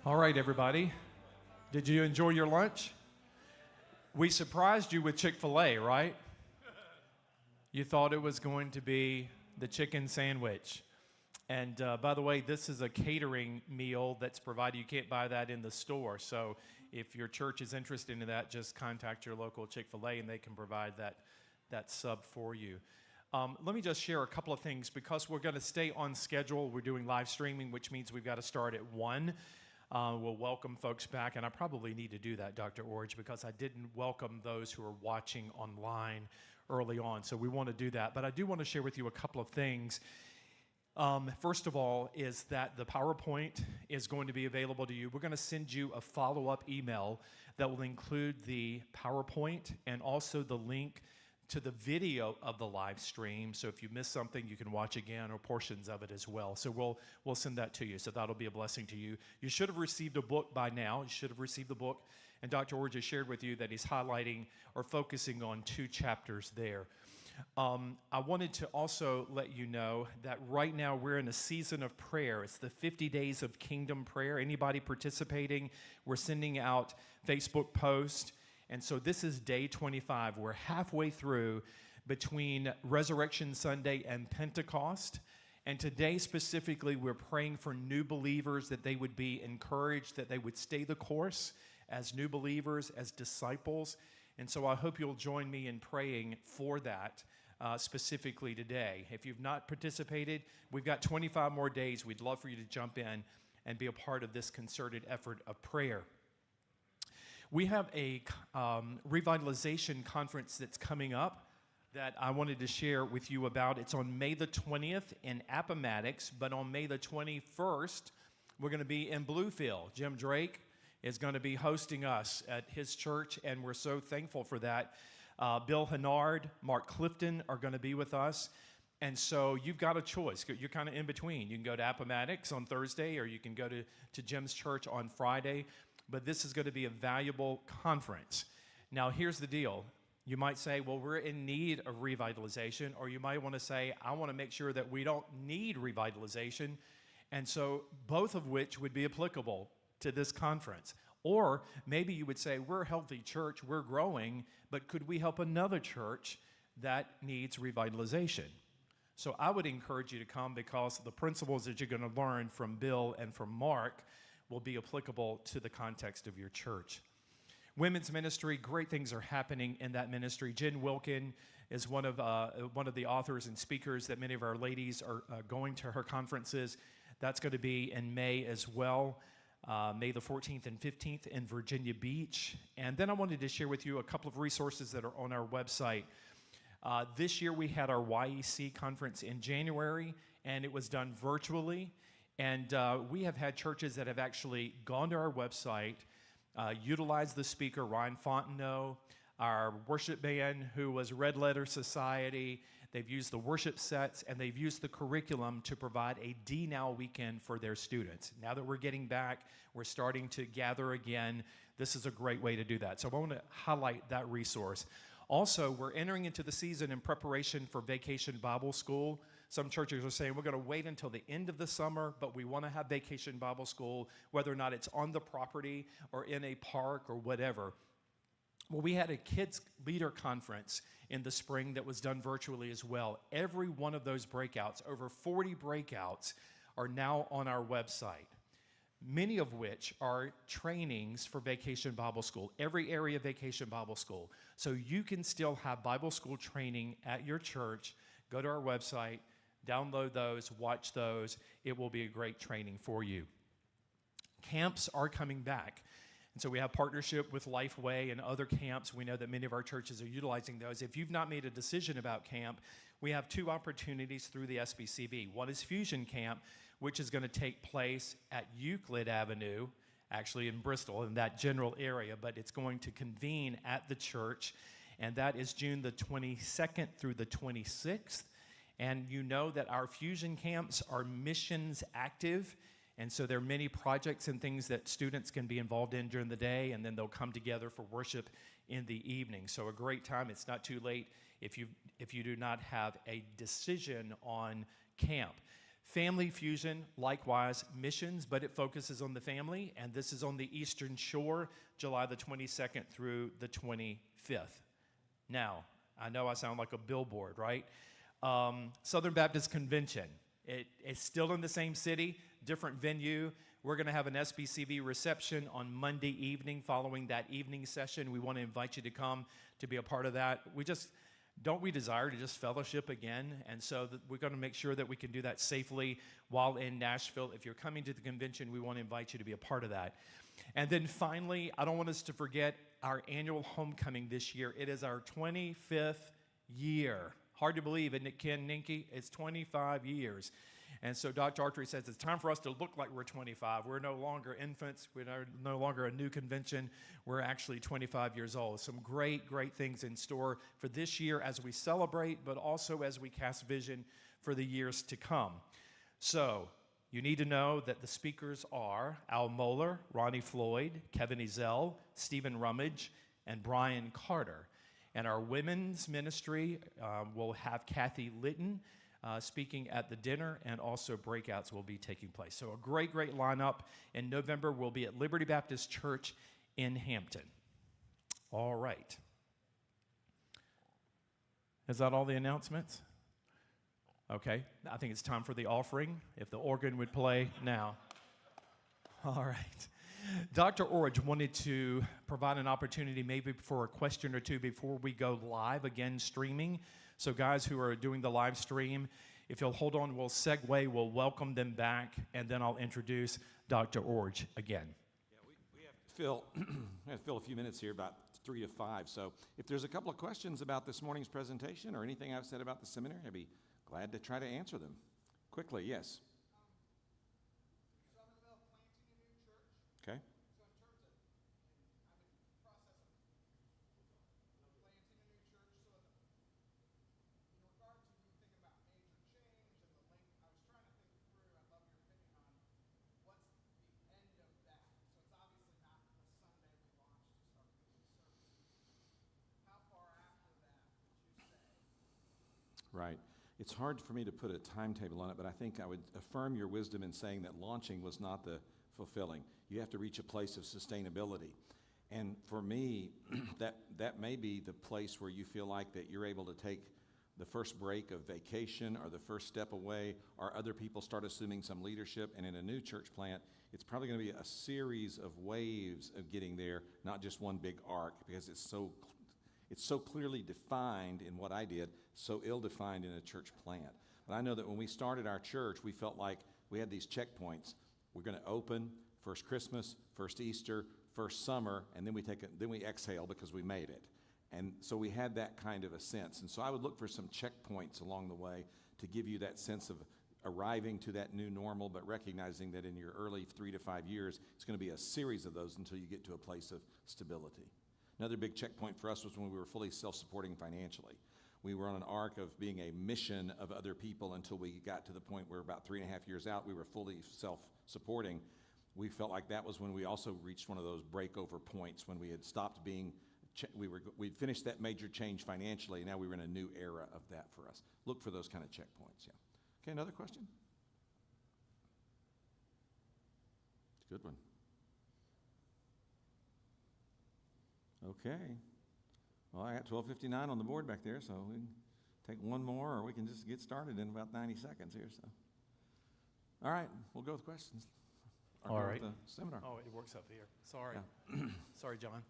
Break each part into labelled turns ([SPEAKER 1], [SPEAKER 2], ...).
[SPEAKER 1] All right, everybody. Did you enjoy your lunch? We surprised you with Chick-fil-A, right? You thought it was going to be the chicken sandwich. And by the way, this is a catering meal that's provided. You can't buy that in the store. So if your church is interested in that, just contact your local Chick-fil-A and they can provide that sub for you. Let me just share a couple of things. Because we're going to stay on schedule, we're doing live streaming, which means we've got to start at 1. We'll welcome folks back, and I probably need to do that, Dr. Orge, because I didn't welcome those who are watching online early on, so we want to do that. But I do want to share with you a couple of things. First of all is that the PowerPoint is going to be available to you. We're going to send you a follow-up email that will include the PowerPoint and also the link to the video of the live stream. So if you missed something, you can watch again or portions of it as well. So we'll send that to you. So that'll be a blessing to you. You should have received a book by now. You should have received the book. And Dr. Orge has shared with you that he's highlighting or focusing on 2 chapters there. I wanted to also let you know that right now we're in a season of prayer. It's the 50 days of kingdom prayer. Anybody participating, we're sending out Facebook posts. And so this is day 25. We're halfway through between Resurrection Sunday and Pentecost. And today specifically, we're praying for new believers that they would be encouraged, that they would stay the course as new believers, as disciples. And so I hope you'll join me in praying for that specifically today. If you've not participated, we've got 25 more days. We'd love for you to jump in and be a part of this concerted effort of prayer. We have a revitalization conference that's coming up that I wanted to share with you about. It's on May the 20th in Appomattox, but on May the 21st, we're going to be in Bluefield. Jim Drake is going to be hosting us at his church, and we're so thankful for that. Bill Hennard, Mark Clifton are going to be with us. And so you've got a choice. You're kind of in between. You can go to Appomattox on Thursday, or you can go to Jim's church on Friday. But this is going to be a valuable conference. Now, here's the deal. You might say, well, we're in need of revitalization, or you might want to say, I want to make sure that we don't need revitalization. And so both of which would be applicable to this conference. Or maybe you would say, we're a healthy church, we're growing, but could we help another church that needs revitalization? So I would encourage you to come, because the principles that you're going to learn from Bill and from Mark will be applicable to the context of your church. Women's ministry, great things are happening in that ministry. Jen Wilkin is one of the authors and speakers that many of our ladies are going to her conferences. That's going to be in May as well, May the 14th and 15th in Virginia Beach. And then I wanted to share with you a couple of resources that are on our website. This year we had our YEC conference in January, and it was done virtually. And we have had churches that have actually gone to our website, utilized the speaker, Ryan Fontenot, our worship band, who was Red Letter Society. They've used the worship sets, and they've used the curriculum to provide a D-Now weekend for their students. Now that we're getting back, we're starting to gather again. This is a great way to do that. So I want to highlight that resource. Also, we're entering into the season in preparation for Vacation Bible School. Some churches are saying we're going to wait until the end of the summer, but we want to have Vacation Bible School, whether or not it's on the property or in a park or whatever. Well, we had a kids leader conference in the spring that was done virtually as well. Every one of those breakouts, over 40 breakouts, are now on our website, many of which are trainings for Vacation Bible School, every area of Vacation Bible School. So you can still have Bible school training at your church. Go to our website, download those, watch those. It will be a great training for you. Camps are coming back. And so we have partnership with Lifeway and other camps. We know that many of our churches are utilizing those. If you've not made a decision about camp, we have 2 opportunities through the SBCV. One is Fusion Camp, which is going to take place at Euclid Avenue, actually in Bristol, in that general area, but it's going to convene at the church, and that is June the 22nd through the 26th. And you know that our Fusion camps are missions active, and so there are many projects and things that students can be involved in during the day, and then they'll come together for worship in the evening. So a great time. It's not too late if you do not have a decision on camp. Family Fusion, likewise, missions, but it focuses on the family, and this is on the Eastern Shore, July the 22nd through the 25th. Now, I know I sound like a billboard, right? Southern Baptist Convention. It's still in the same city, different venue. We're going to have an SBCV reception on Monday evening following that evening session. We want to invite you to come to be a part of that. We desire to just fellowship again, and so we're going to make sure that we can do that safely while in Nashville. If you're coming to the convention, we want to invite you to be a part of that. And then finally, I don't want us to forget our annual homecoming this year. It is our 25th year. Hard to believe, isn't it, Ken Ninke? It's 25 years. And so Dr. Archery says it's time for us to look like we're 25. We're no longer infants. We're no longer a new convention. We're actually 25 years old. Some great, great things in store for this year as we celebrate, but also as we cast vision for the years to come. So you need to know that the speakers are Al Mohler, Ronnie Floyd, Kevin Ezell, Stephen Rummage, and Brian Carter. And our women's ministry will have Kathy Litton speaking at the dinner, and also breakouts will be taking place. So a great, great lineup. In November, we'll be at Liberty Baptist Church in Hampton. All right. Is that all the announcements? Okay. I think it's time for the offering, if the organ would play now. All right. Dr. Orridge wanted to provide an opportunity maybe for a question or two before we go live again streaming. So guys who are doing the live stream, if you'll hold on, we'll segue, we'll welcome them back, and then I'll introduce Dr. Orridge again.
[SPEAKER 2] Yeah, we have to fill a few minutes here, about 3 to 5. So if there's a couple of questions about this morning's presentation or anything I've said about the seminary, I'd be glad to try to answer them. Quickly, yes. Okay.
[SPEAKER 3] So in terms of, I'm in the process of planting a new church, so in regard to you thinking about major change and the length, I was trying to think through, I'd love your opinion on what's the end of that. So it's obviously not the Sunday we launch to start doing services. How far after that would you say?
[SPEAKER 2] Right. It's hard for me to put a timetable on it, but I think I would affirm your wisdom in saying that launching was not the fulfilling. You have to reach a place of sustainability. And for me, that may be the place where you feel like that you're able to take the first break of vacation or the first step away, or other people start assuming some leadership. And in a new church plant, it's probably going to be a series of waves of getting there, not just one big arc, because it's so clearly defined in what I did, so ill-defined in a church plant. But I know that when we started our church, we felt like we had these checkpoints. We're going to open first Christmas, first Easter, first summer, and then we exhale because we made it. And so we had that kind of a sense. And so I would look for some checkpoints along the way to give you that sense of arriving to that new normal, but recognizing that in your early 3 to 5 years, it's going to be a series of those until you get to a place of stability. Another big checkpoint for us was when we were fully self-supporting financially. We were on an arc of being a mission of other people until we got to the point where about 3.5 years out, we were fully self-supporting. We felt like that was when we also reached one of those breakover points when we had stopped being, we'd finished that major change financially, and now we were in a new era of that for us. Look for those kind of checkpoints, yeah. Okay, another question? Good one. Okay. Well, I got 12:59 on the board back there, so we can take one more, or we can just get started in about 90 seconds here. So, all right, we'll go with questions.
[SPEAKER 1] All right.
[SPEAKER 2] The seminar.
[SPEAKER 1] Oh, it works up here. Sorry.
[SPEAKER 2] Yeah.
[SPEAKER 1] Sorry, John.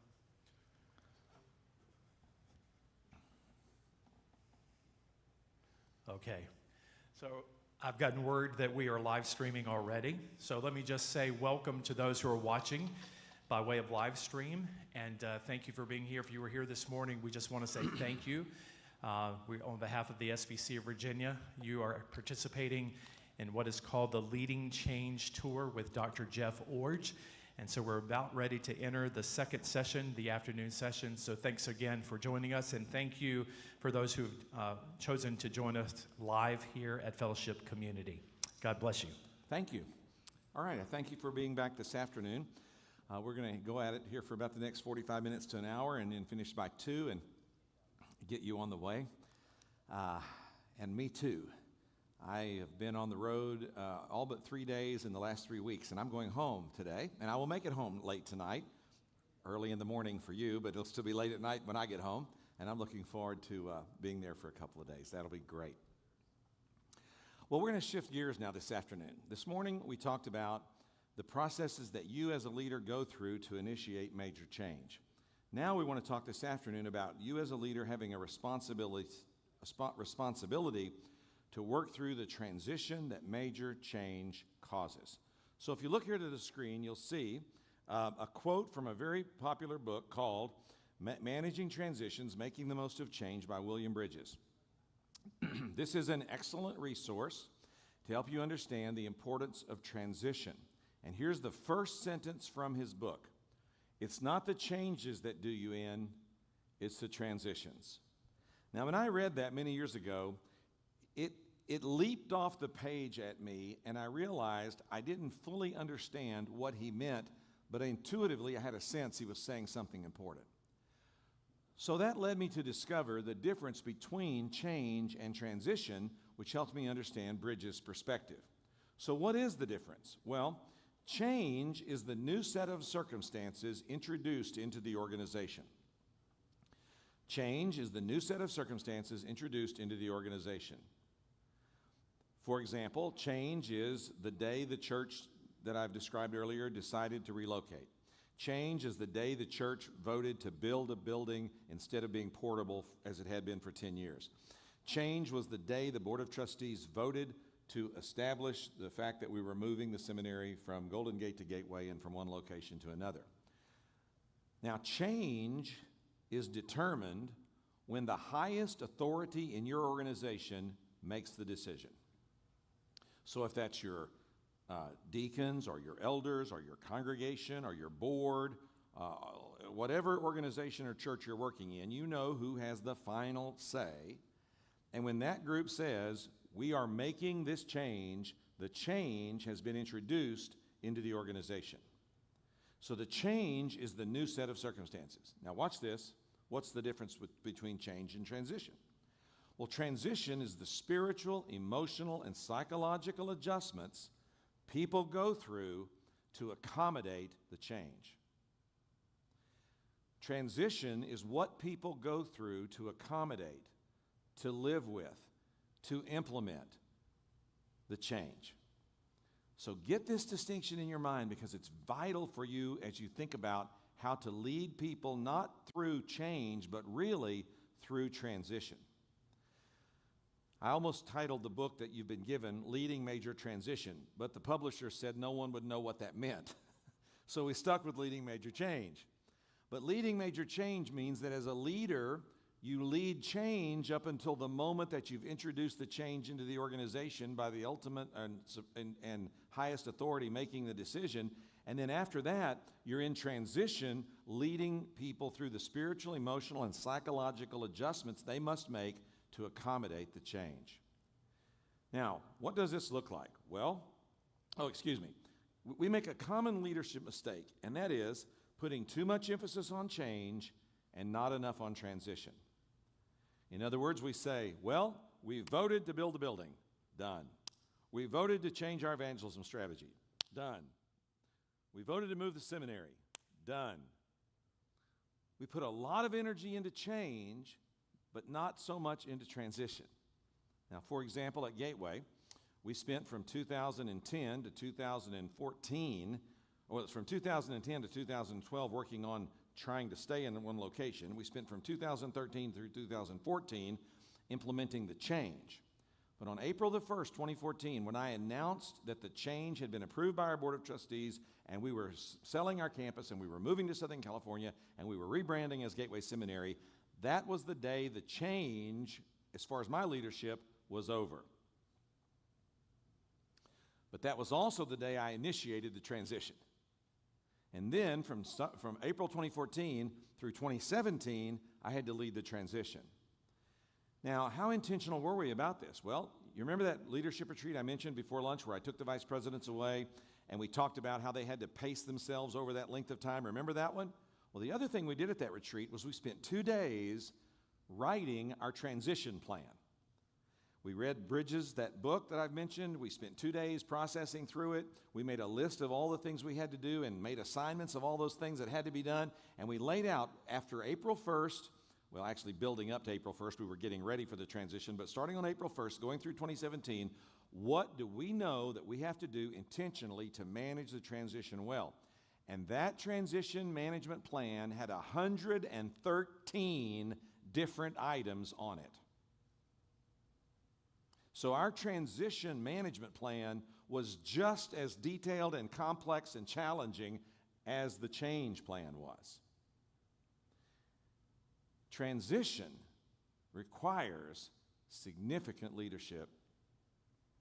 [SPEAKER 1] Okay. So I've gotten word that we are live streaming already. So let me just say welcome to those who are watching by way of live stream, and thank you for being here. If you were here this morning, we just want to say thank you. On behalf of the SBC of Virginia, you are participating in what is called the Leading Change Tour with Dr. Jeff Orridge. And so we're about ready to enter the second session, the afternoon session. So thanks again for joining us, and thank you for those who've chosen to join us live here at Fellowship Community. God bless you.
[SPEAKER 2] Thank you. All right, I thank you for being back this afternoon. We're going to go at it here for about the next 45 minutes to an hour, and then finish by 2 and get you on the way. And me too. I have been on the road all but 3 days in the last 3 weeks, and I'm going home today, and I will make it home late tonight, early in the morning for you, but it'll still be late at night when I get home, and I'm looking forward to being there for a couple of days. That'll be great. Well, we're going to shift gears now this afternoon. This morning, we talked about the processes that you as a leader go through to initiate major change. Now we want to talk this afternoon about you as a leader having a responsibility to work through the transition that major change causes. So if you look here to the screen, you'll see a quote from a very popular book called Managing Transitions, Making the Most of Change by William Bridges. This is an excellent resource to help you understand the importance of transition. And here's the first sentence from his book. It's not the changes that do you in, it's the transitions. Now, when I read that many years ago, it leaped off the page at me, and I realized I didn't fully understand what he meant, but intuitively I had a sense he was saying something important. So that led me to discover the difference between change and transition, which helped me understand Bridges' perspective. So what is the difference? Well, change is the new set of circumstances introduced into the organization. Change is the new set of circumstances introduced into the organization. For example, change is the day the church that I've described earlier decided to relocate. Change is the day the church voted to build a building instead of being portable as it had been for 10 years. Change was the day the Board of Trustees voted to establish the fact that we were moving the seminary from Golden Gate to Gateway and from one location to another. Now, change is determined when the highest authority in your organization makes the decision. So if that's your deacons or your elders or your congregation or your board, whatever organization or church you're working in, you know who has the final say. And when that group says, we are making this change, the change has been introduced into the organization. So the change is the new set of circumstances. Now watch this. What's the difference between change and transition? Well, transition is the spiritual, emotional, and psychological adjustments people go through to accommodate the change. Transition is what people go through to accommodate, to live with, to implement the change. So get this distinction in your mind because it's vital for you as you think about how to lead people not through change, but really through transition. I almost titled the book that you've been given, Leading Major Transition, but the publisher said no one would know what that meant. So we stuck with Leading Major Change. But leading major change means that as a leader, you lead change up until the moment that you've introduced the change into the organization by the ultimate and highest authority making the decision. And then after that, you're in transition, leading people through the spiritual, emotional, and psychological adjustments they must make to accommodate the change. Now, what does this look like? Well, we make a common leadership mistake, and that is putting too much emphasis on change and not enough on transition. In other words, we say, well, we voted to build a building. Done. We voted to change our evangelism strategy. Done. We voted to move the seminary. Done. We put a lot of energy into change, but not so much into transition. Now, for example, at Gateway, we spent from 2010 to 2014, or from 2010 to 2012 working on trying to stay in one location. We spent from 2013 through 2014 implementing the change. But on April the 1st, 2014, when I announced that the change had been approved by our Board of Trustees and we were selling our campus and we were moving to Southern California and we were rebranding as Gateway Seminary, that was the day the change, as far as my leadership, was over. But that was also the day I initiated the transition. And then from April 2014 through 2017, I had to lead the transition. Now, how intentional were we about this? Well, you remember that leadership retreat I mentioned before lunch where I took the vice presidents away and we talked about how they had to pace themselves over that length of time? Remember that one? Well, the other thing we did at that retreat was we spent 2 days writing our transition plan. We read Bridges, that book that I've mentioned. We spent 2 days processing through it. We made a list of all the things we had to do and made assignments of all those things that had to be done. And we laid out after April 1st, well, actually building up to April 1st, we were getting ready for the transition, but starting on April 1st, going through 2017, what do we know that we have to do intentionally to manage the transition well? And that transition management plan had 113 different items on it. So our transition management plan was just as detailed and complex and challenging as the change plan was. Transition requires significant leadership,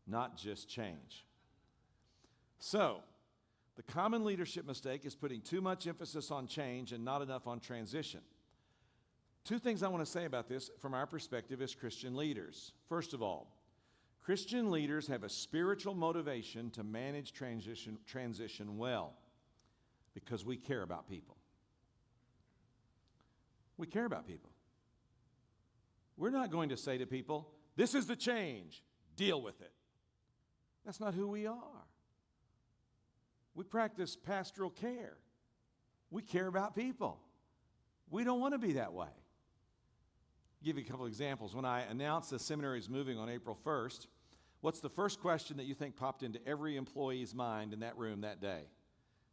[SPEAKER 2] not just change. So, the common leadership mistake is putting too much emphasis on change and not enough on transition. Two things I want to say about this from our perspective as Christian leaders. First of all, Christian leaders have a spiritual motivation to manage transition well because we care about people. We care about people. We're not going to say to people, this is the change, deal with it. That's not who we are. We practice pastoral care. We care about people. We don't want to be that way. I'll give you a couple examples. When I announced the seminary is moving on April 1st, what's the first question that you think popped into every employee's mind in that room that day?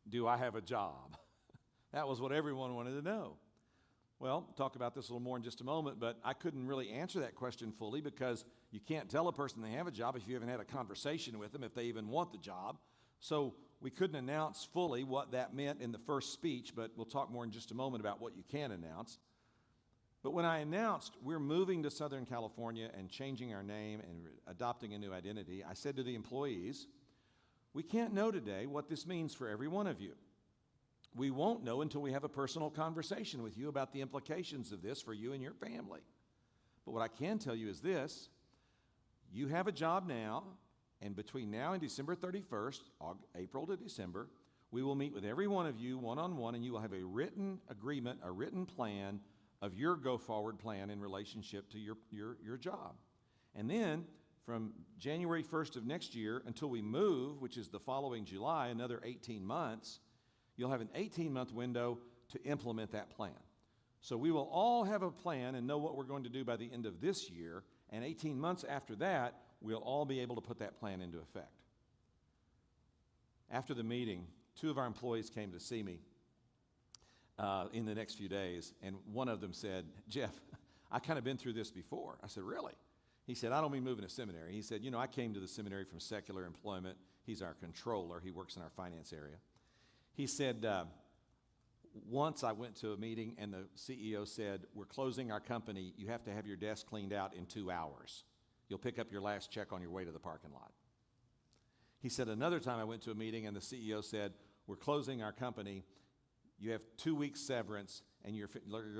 [SPEAKER 2] Do I have a job? That was what everyone wanted to know. Well, we'll talk about this a little more in just a moment, but I couldn't really answer that question fully because you can't tell a person they have a job if you haven't had a conversation with them, if they even want the job. So we couldn't announce fully what that meant in the first speech, but we'll talk more in just a moment about what you can announce. But when I announced we're moving to Southern California and changing our name and adopting a new identity, I said to the employees, we can't know today what this means for every one of you. We won't know until we have a personal conversation with you about the implications of this for you and your family. But what I can tell you is this, you have a job now, and between now and December 31st, April to December, we will meet with every one of you one-on-one, and you will have a written agreement, a written plan of your go-forward plan in relationship to your job. And then from January 1st of next year until we move, which is the following July, another 18 months, you'll have an 18-month window to implement that plan. So we will all have a plan and know what we're going to do by the end of this year, and 18 months after that, we'll all be able to put that plan into effect. After the meeting, 2 of our employees came to see me in the next few days, and one of them said, Jeff, I kind of been through this before. I said, really? He said, I don't mean moving to seminary. He said, I came to the seminary from secular employment. He's our controller. He works in our finance area. He said, once I went to a meeting and the CEO said, we're closing our company. You have to have your desk cleaned out in 2 hours. You'll pick up your last check on your way to the parking lot. He said, another time I went to a meeting and the CEO said, we're closing our company. You have 2 weeks severance and your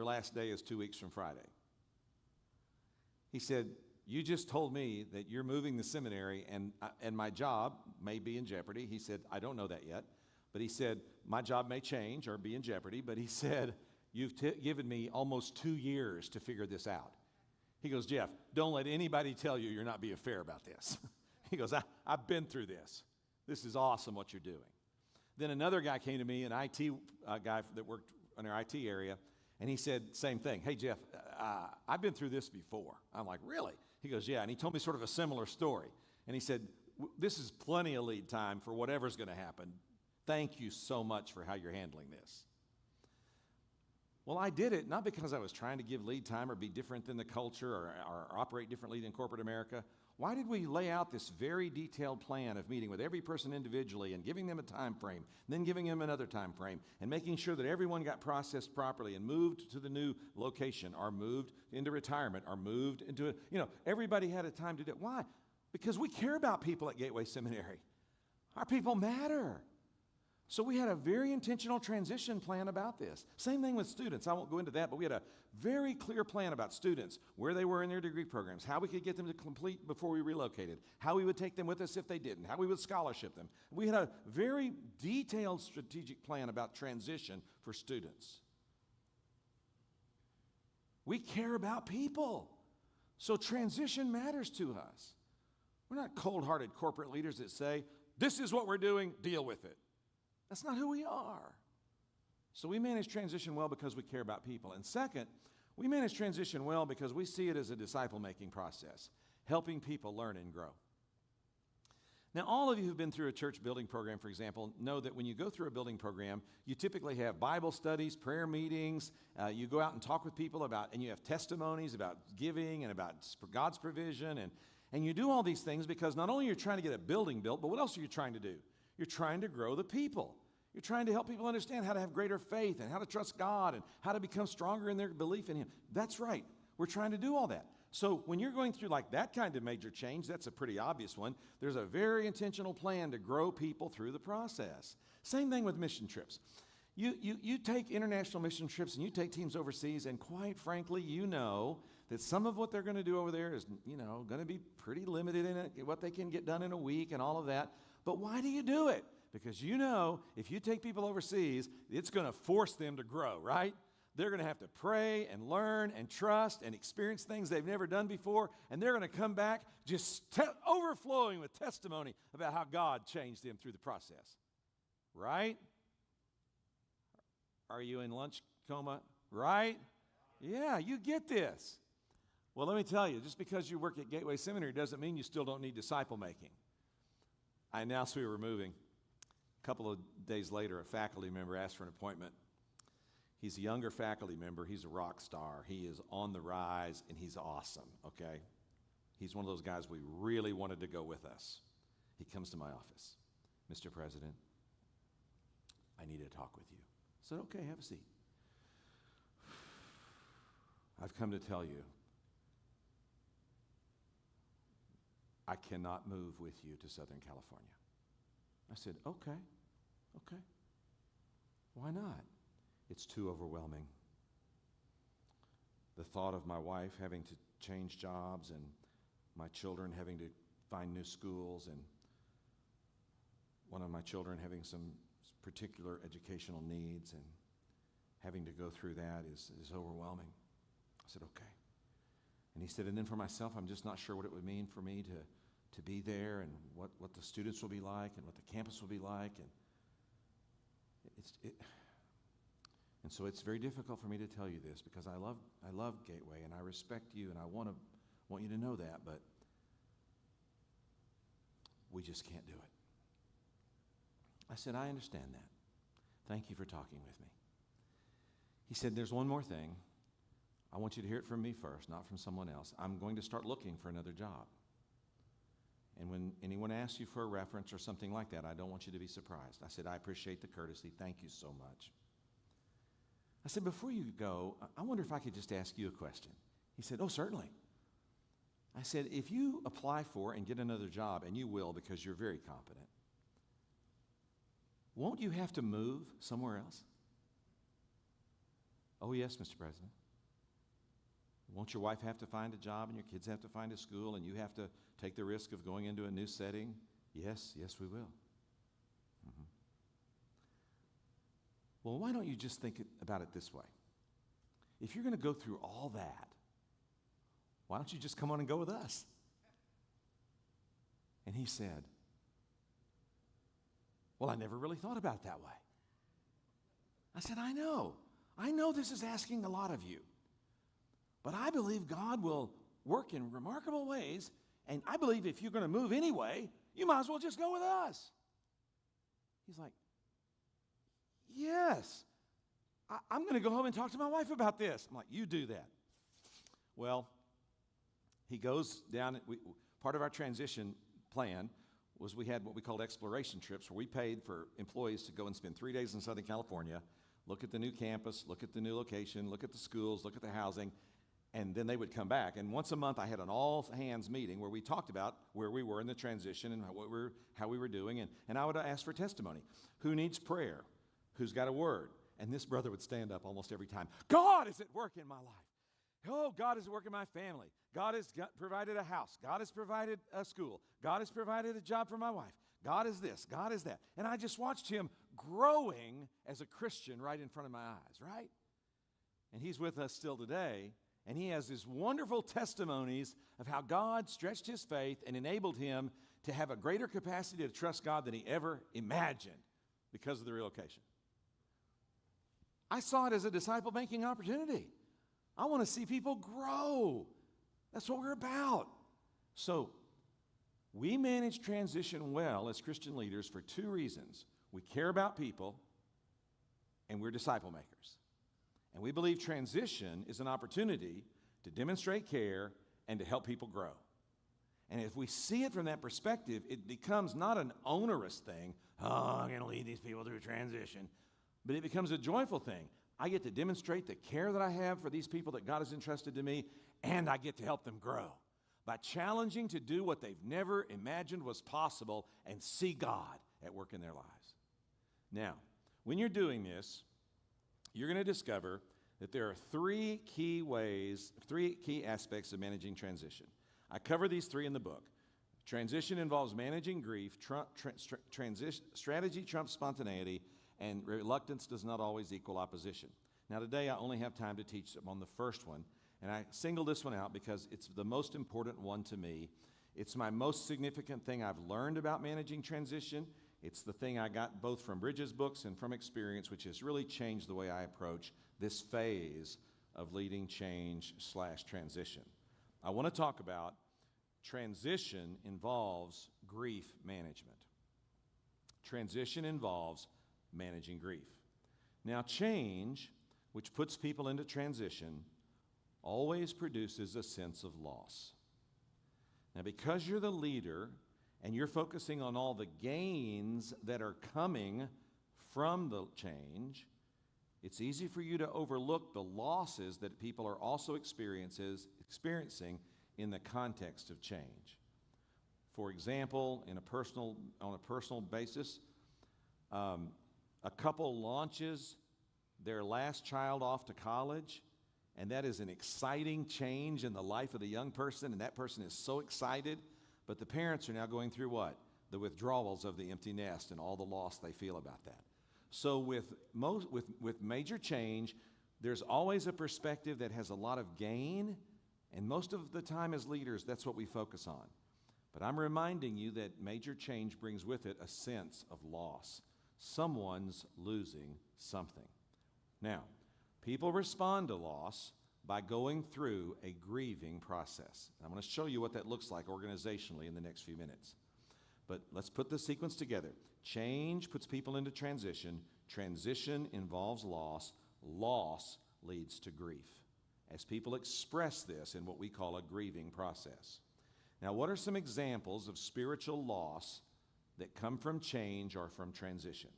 [SPEAKER 2] last day is 2 weeks from Friday. He said, you just told me that you're moving the seminary and my job may be in jeopardy. He said, I don't know that yet. But he said, my job may change or be in jeopardy. But he said, you've given me almost 2 years to figure this out. He goes, Jeff, don't let anybody tell you you're not being fair about this. He goes, I've been through this. This is awesome what you're doing. Then another guy came to me, an IT guy that worked in our IT area, and he said, same thing. Hey, Jeff, I've been through this before. I'm like, really? He goes, yeah. And he told me sort of a similar story. And he said, this is plenty of lead time for whatever's going to happen. Thank you so much for how you're handling this. Well, I did it not because I was trying to give lead time or be different than the culture or operate differently than corporate America. Why did we lay out this very detailed plan of meeting with every person individually and giving them a time frame, then giving them another time frame, and making sure that everyone got processed properly and moved to the new location or moved into retirement or moved into everybody had a time to do it. Why? Because we care about people at Gateway Seminary. Our people matter. So we had a very intentional transition plan about this. Same thing with students. I won't go into that, but we had a very clear plan about students, where they were in their degree programs, how we could get them to complete before we relocated, how we would take them with us if they didn't, how we would scholarship them. We had a very detailed strategic plan about transition for students. We care about people. So transition matters to us. We're not cold-hearted corporate leaders that say, this is what we're doing, deal with it. That's not who we are. So we manage transition well because we care about people. And second, we manage transition well because we see it as a disciple-making process, helping people learn and grow. Now, all of you who've been through a church building program, for example, know that when you go through a building program, you typically have Bible studies, prayer meetings, you go out and talk with people about, and you have testimonies about giving and about God's provision, and you do all these things because not only are you trying to get a building built, but what else are you trying to do? You're trying to grow the people. You're trying to help people understand how to have greater faith and how to trust God and how to become stronger in their belief in Him. That's right. We're trying to do all that. So when you're going through like that kind of major change, that's a pretty obvious one. There's a very intentional plan to grow people through the process. Same thing with mission trips. You take international mission trips and you take teams overseas, and quite frankly, you know that some of what they're going to do over there is, going to be pretty limited in it, what they can get done in a week and all of that. But why do you do it? Because you know if you take people overseas, it's going to force them to grow, right? They're going to have to pray and learn and trust and experience things they've never done before, and they're going to come back just overflowing with testimony about how God changed them through the process. Right? Are you in lunch coma? Right? Yeah, you get this. Well, let me tell you, just because you work at Gateway Seminary doesn't mean you still don't need disciple making. I announced we were moving. A couple of days later, a faculty member asked for an appointment. He's a younger faculty member. He's a rock star. He is on the rise, and he's awesome, okay? He's one of those guys we really wanted to go with us. He comes to my office. Mr. President, I need to talk with you. I said, okay, have a seat. I've come to tell you, I cannot move with you to Southern California. I said, okay. Why not? It's too overwhelming. The thought of my wife having to change jobs and my children having to find new schools and one of my children having some particular educational needs and having to go through that is overwhelming. I said, okay. And he said, and then for myself, I'm just not sure what it would mean for me to be there and what the students will be like and what the campus will be like. And so it's very difficult for me to tell you this because I love Gateway and I respect you and I want you to know that, but we just can't do it. I said, I understand that. Thank you for talking with me. He said, there's one more thing. I want you to hear it from me first, not from someone else. I'm going to start looking for another job. And when anyone asks you for a reference or something like that, I don't want you to be surprised. I said, I appreciate the courtesy. Thank you so much. I said, before you go, I wonder if I could just ask you a question. He said, oh, certainly. I said, if you apply for and get another job, and you will because you're very competent, won't you have to move somewhere else? Oh, yes, Mr. President. Won't your wife have to find a job and your kids have to find a school and you have to take the risk of going into a new setting? Yes, we will. Mm-hmm. Well, why don't you just think about it this way? If you're going to go through all that, why don't you just come on and go with us? And he said, well, I never really thought about it that way. I said, I know this is asking a lot of you. But I believe God will work in remarkable ways, and I believe if you're going to move anyway, you might as well just go with us. He's like, yes, I'm going to go home and talk to my wife about this. I'm like, you do that. Well, he goes down. Part of our transition plan was we had what we called exploration trips, where we paid for employees to go and spend 3 days in Southern California, look at the new campus, look at the new location, look at the schools, look at the housing, and then they would come back. And once a month, I had an all-hands meeting where we talked about where we were in the transition and how we were doing. And I would ask for testimony. Who needs prayer? Who's got a word? And this brother would stand up almost every time. God is at work in my life. Oh, God is at work in my family. God has provided a house. God has provided a school. God has provided a job for my wife. God is this. God is that. And I just watched him growing as a Christian right in front of my eyes, right? And he's with us still today. And he has these wonderful testimonies of how God stretched his faith and enabled him to have a greater capacity to trust God than he ever imagined because of the relocation. I saw it as a disciple-making opportunity. I want to see people grow. That's what we're about. So, we manage transition well as Christian leaders for two reasons. We care about people, and we're disciple makers. And we believe transition is an opportunity to demonstrate care and to help people grow. And if we see it from that perspective, it becomes not an onerous thing. Oh, I'm going to lead these people through transition. But it becomes a joyful thing. I get to demonstrate the care that I have for these people that God has entrusted to me, and I get to help them grow by challenging to do what they've never imagined was possible and see God at work in their lives. Now, when you're doing this, you're going to discover that there are three key aspects of managing transition. I cover these three in the book. Transition involves managing grief, strategy trumps spontaneity, and reluctance does not always equal opposition. Now today I only have time to teach them on the first one, and I single this one out because it's the most important one to me. It's my most significant thing I've learned about managing transition. It's the thing I got both from Bridges' books and from experience, which has really changed the way I approach this phase of leading change/transition. I want to talk about transition involves grief management. Transition involves managing grief. Now, change, which puts people into transition, always produces a sense of loss. Now, because you're the leader and you're focusing on all the gains that are coming from the change, it's easy for you to overlook the losses that people are also experiencing in the context of change. For example, on a personal basis, a couple launches their last child off to college, and that is an exciting change in the life of the young person, and that person is so excited, but the parents are now going through what? The withdrawals of the empty nest and all the loss they feel about that. So with major change, there's always a perspective that has a lot of gain, and most of the time as leaders, that's what we focus on. But I'm reminding you that major change brings with it a sense of loss. Someone's losing something. Now, people respond to loss by going through a grieving process. I'm going to show you what that looks like organizationally in the next few minutes. But let's put the sequence together. Change puts people into transition. Transition involves loss. Loss leads to grief, as people express this in what we call a grieving process. Now, what are some examples of spiritual loss that come from change or from transition?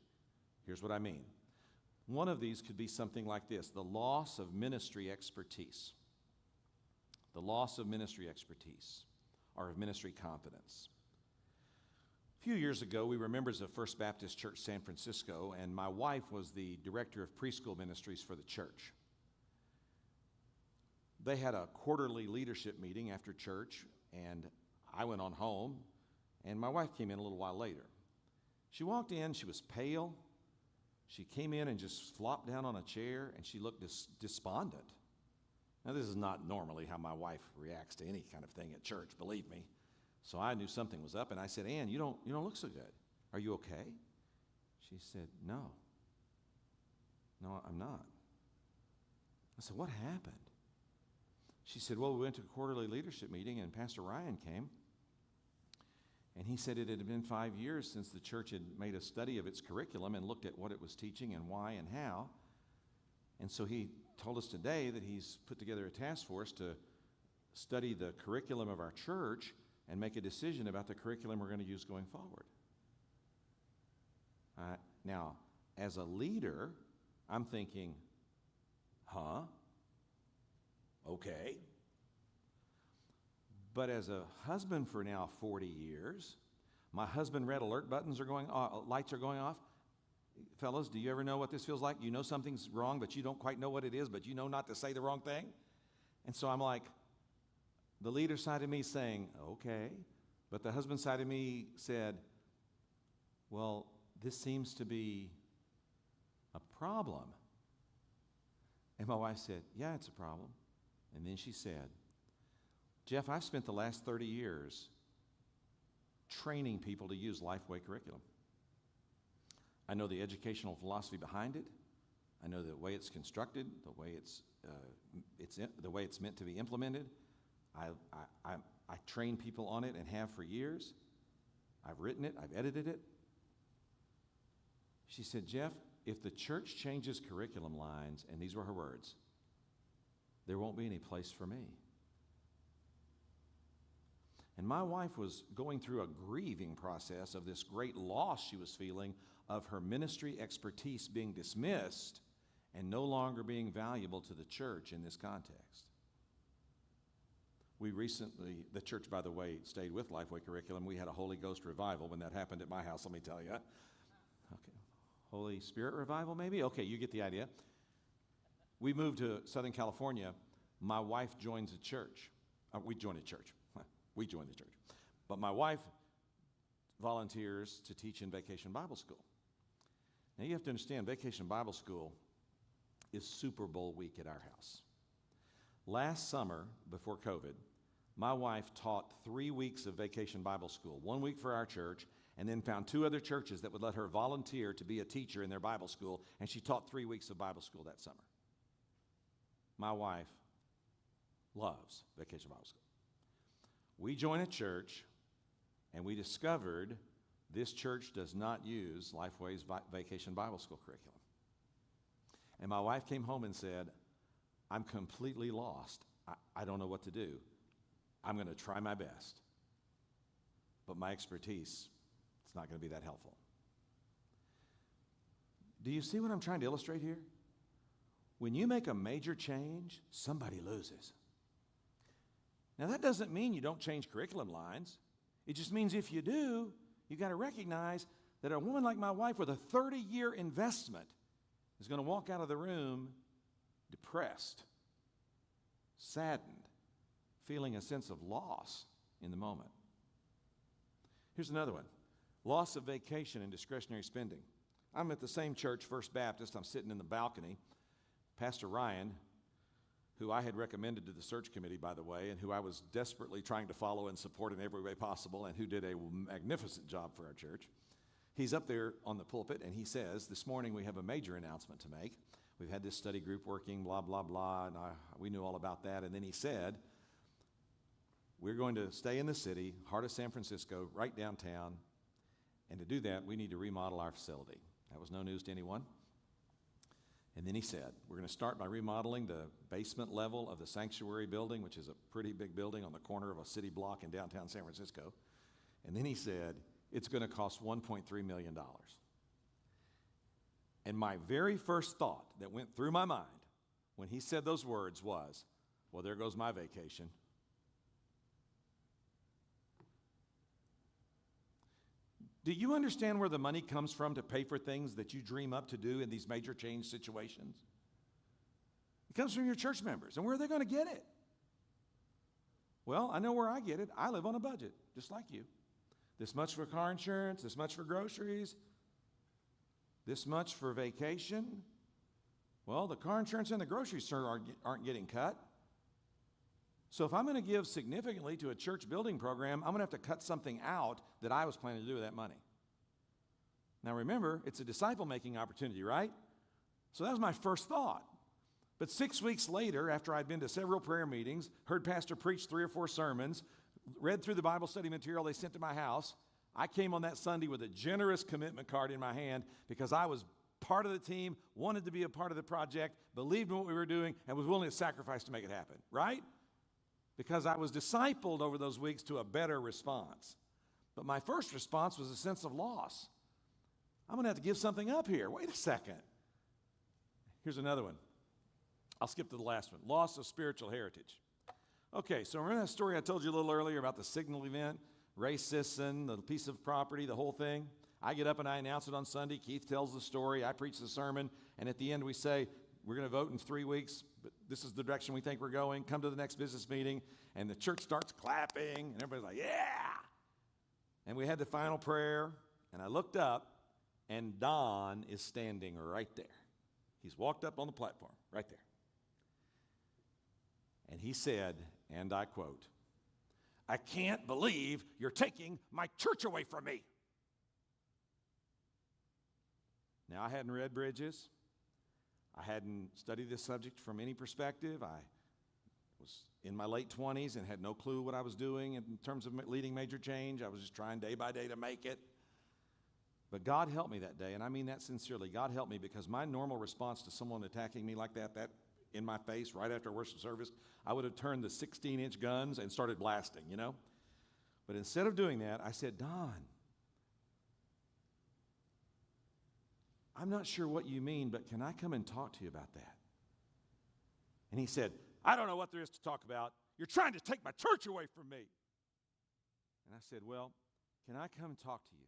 [SPEAKER 2] Here's what I mean. One of these could be something like this: the loss of ministry expertise. The loss of ministry expertise or of ministry confidence. A few years ago, we were members of First Baptist Church San Francisco, and my wife was the director of preschool ministries for the church. They had a quarterly leadership meeting after church, and I went on home, and my wife came in a little while later. She walked in, she was pale. She came in and just flopped down on a chair, and she looked despondent. Now, this is not normally how my wife reacts to any kind of thing at church, believe me. So I knew something was up, and I said, "Ann, you don't look so good. Are you okay?" She said, No, I'm not." I said, "What happened?" She said, "Well, we went to a quarterly leadership meeting, and Pastor Ryan came, and he said it had been 5 years since the church had made a study of its curriculum and looked at what it was teaching and why and how. And so he told us today that he's put together a task force to study the curriculum of our church and make a decision about the curriculum we're going to use going forward." Now, as a leader, I'm thinking, okay. But as a husband for now 40 years, my husband red alert buttons are going off, lights are going off. Fellas, do you ever know what this feels like? You know something's wrong, but you don't quite know what it is, but you know not to say the wrong thing. And so I'm like, the leader side of me saying, okay. But the husband side of me said, well, this seems to be a problem. And my wife said, yeah, it's a problem. And then she said, Jeff, I've spent the last 30 years training people to use Lifeway curriculum. I know the educational philosophy behind it. I know the way it's constructed, the way it's meant to be implemented. I train people on it and have for years. I've written it, I've edited it. She said, Jeff, if the church changes curriculum lines, and these were her words, there won't be any place for me. And my wife was going through a grieving process of this great loss she was feeling of her ministry expertise being dismissed and no longer being valuable to the church in this context. We recently, the church, by the way, stayed with Lifeway curriculum. We had a Holy Ghost revival when that happened at my house, let me tell you. Okay, Holy Spirit revival maybe? Okay, you get the idea. We moved to Southern California. My wife joins a church. We joined a church. We joined the church. But my wife volunteers to teach in Vacation Bible School. Now you have to understand, Vacation Bible School is Super Bowl week at our house. Last summer, before COVID, my wife taught 3 weeks of Vacation Bible School, 1 week for our church, and then found 2 other churches that would let her volunteer to be a teacher in their Bible school, and she taught 3 weeks of Bible school that summer. My wife loves Vacation Bible School. We joined a church, and we discovered this church does not use Lifeway's Vacation Bible School curriculum. And my wife came home and said, I'm completely lost. I don't know what to do. I'm going to try my best. But my expertise, it's not going to be that helpful. Do you see what I'm trying to illustrate here? When you make a major change, somebody loses. Now, that doesn't mean you don't change curriculum lines. It just means if you do, you got to recognize that a woman like my wife with a 30-year investment is going to walk out of the room depressed, saddened, feeling a sense of loss in the moment. Here's another one. Loss of vacation and discretionary spending. I'm at the same church, First Baptist. I'm sitting in the balcony. Pastor Ryan, who I had recommended to the search committee, by the way, and who I was desperately trying to follow and support in every way possible, and who did a magnificent job for our church. He's up there on the pulpit, and he says, this morning we have a major announcement to make. We've had this study group working, blah, blah, blah, and we knew all about that. And then he said, we're going to stay in the city, heart of San Francisco, right downtown, and to do that, we need to remodel our facility. That was no news to anyone. And then he said, we're going to start by remodeling the basement level of the sanctuary building, which is a pretty big building on the corner of a city block in downtown San Francisco. And then he said, it's going to cost $1.3 million. And my very first thought that went through my mind when he said those words was, well, there goes my vacation. Do you understand where the money comes from to pay for things that you dream up to do in these major change situations? It comes from your church members. And where are they going to get it? Well, I know where I get it. I live on a budget, just like you. This much for car insurance, this much for groceries, this much for vacation. Well, the car insurance and the groceries aren't getting cut. So if I'm going to give significantly to a church building program, I'm going to have to cut something out that I was planning to do with that money. Now remember, it's a disciple-making opportunity, right? So that was my first thought. But 6 weeks later, after I'd been to several prayer meetings, heard Pastor preach 3 or 4 sermons, read through the Bible study material they sent to my house, I came on that Sunday with a generous commitment card in my hand because I was part of the team, wanted to be a part of the project, believed in what we were doing, and was willing to sacrifice to make it happen, right? Because I was discipled over those weeks to a better response. But my first response was a sense of loss. I'm going to have to give something up here. Wait a second. Here's another one. I'll skip to the last one. Loss of spiritual heritage. Okay, so remember that story I told you a little earlier about the Signal event? Ray Sisson, the piece of property, the whole thing? I get up and I announce it on Sunday. Keith tells the story. I preach the sermon. And at the end we say, we're going to vote in 3 weeks, but this is the direction we think we're going. Come to the next business meeting. And the church starts clapping, and everybody's like, yeah! And we had the final prayer, and I looked up, and Don is standing right there. He's walked up on the platform, right there. And he said, and I quote, "I can't believe you're taking my church away from me." Now, I hadn't read Bridges. I hadn't studied this subject from any perspective. I was in my late 20s and had no clue what I was doing in terms of leading major change. I was just trying day by day to make it. But God helped me that day, and I mean that sincerely. God helped me, because my normal response to someone attacking me like that in my face right after worship service, I would have turned the 16-inch guns and started blasting, you know? But instead of doing that, I said, "Don, I'm not sure what you mean, but can I come and talk to you about that?" And he said, "I don't know what there is to talk about. You're trying to take my church away from me." And I said, "Well, can I come and talk to you?"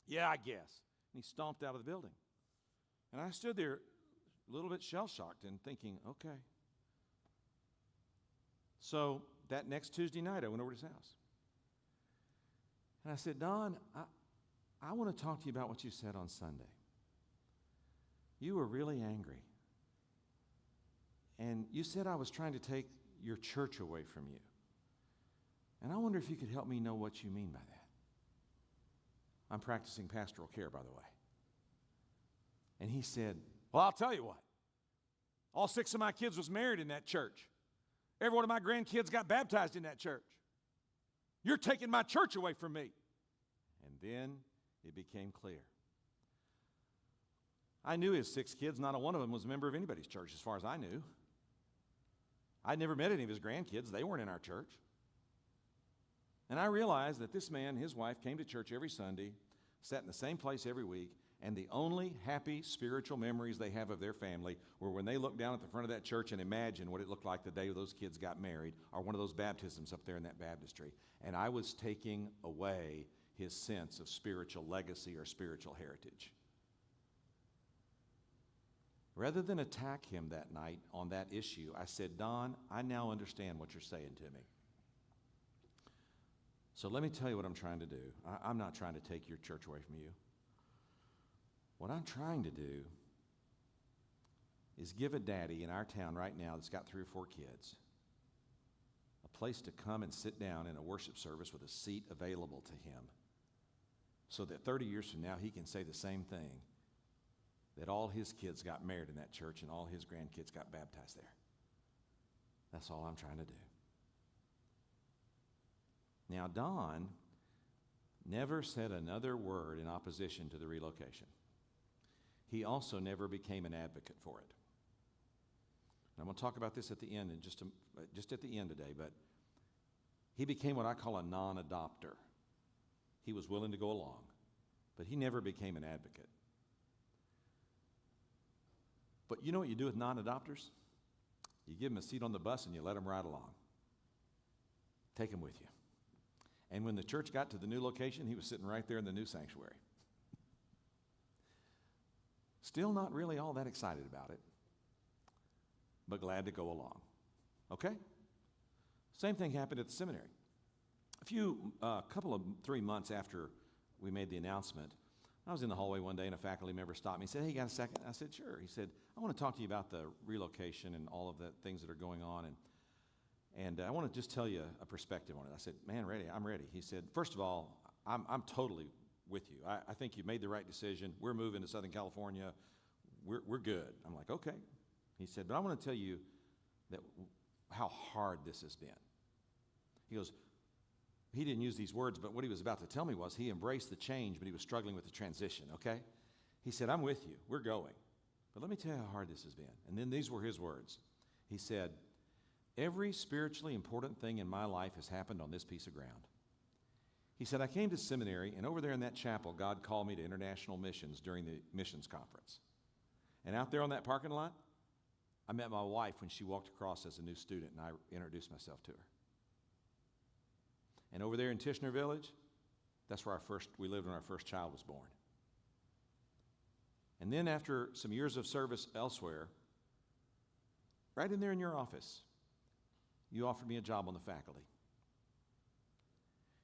[SPEAKER 2] "Yeah, I guess." And he stomped out of the building. And I stood there a little bit shell-shocked and thinking, okay. So that next Tuesday night, I went over to his house. And I said, "Don, I want to talk to you about what you said on Sunday. You were really angry. And you said I was trying to take your church away from you. And I wonder if you could help me know what you mean by that." I'm practicing pastoral care, by the way. And he said, "Well, I'll tell you what. All 6 of my kids was married in that church. Every one of my grandkids got baptized in that church. You're taking my church away from me." And then it became clear. I knew his 6 kids. Not a one of them was a member of anybody's church, as far as I knew. I'd never met any of his grandkids. They weren't in our church. And I realized that this man and his wife came to church every Sunday, sat in the same place every week, and the only happy spiritual memories they have of their family were when they looked down at the front of that church and imagined what it looked like the day those kids got married, or one of those baptisms up there in that baptistry. And I was taking away his sense of spiritual legacy or spiritual heritage. Rather than attack him that night on that issue, I said, "Don, I now understand what you're saying to me. So let me tell you what I'm trying to do. I'm not trying to take your church away from you. What I'm trying to do is give a daddy in our town right now that's got 3 or 4 kids a place to come and sit down in a worship service with a seat available to him, so that 30 years from now he can say the same thing, that all his kids got married in that church and all his grandkids got baptized there. That's all I'm trying to do." Now, Don never said another word in opposition to the relocation. He also never became an advocate for it. And I'm going to talk about this at the end, and just at the end today, but he became what I call a non-adopter. He was willing to go along, but he never became an advocate. But you know what you do with non-adopters? You give them a seat on the bus and you let them ride along. Take them with you. And when the church got to the new location, he was sitting right there in the new sanctuary. Still not really all that excited about it, but glad to go along. Okay? Same thing happened at the seminary. A couple of 3 months after we made the announcement, I was in the hallway one day and a faculty member stopped me and said, "Hey, you got a second?" I said, "Sure." He said, "I want to talk to you about the relocation and all of the things that are going on, and I want to just tell you a perspective on it." I said, "Man, I'm ready." He said, "First of all, I'm totally with you. I think you made the right decision. We're moving to Southern California. We're good." I'm like, "Okay." He said, "But I want to tell you that how hard this has been." He goes, he didn't use these words, but what he was about to tell me was he embraced the change, but he was struggling with the transition, okay? He said, "I'm with you. We're going. But let me tell you how hard this has been." And then these were his words. He said, "Every spiritually important thing in my life has happened on this piece of ground." He said, "I came to seminary, and over there in that chapel, God called me to international missions during the missions conference. And out there on that parking lot, I met my wife when she walked across as a new student, and I introduced myself to her. And over there in Tishner Village, that's where we lived when our first child was born. And then after some years of service elsewhere, right in there in your office, you offered me a job on the faculty."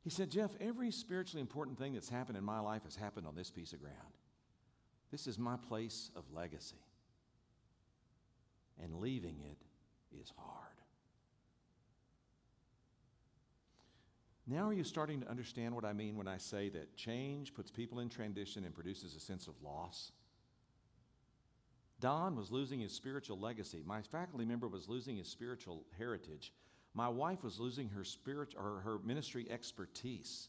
[SPEAKER 2] He said, "Jeff, every spiritually important thing that's happened in my life has happened on this piece of ground. This is my place of legacy. And leaving it is hard." Now are you starting to understand what I mean when I say that change puts people in transition and produces a sense of loss? Don was losing his spiritual legacy. My faculty member was losing his spiritual heritage. My wife was losing her her ministry expertise.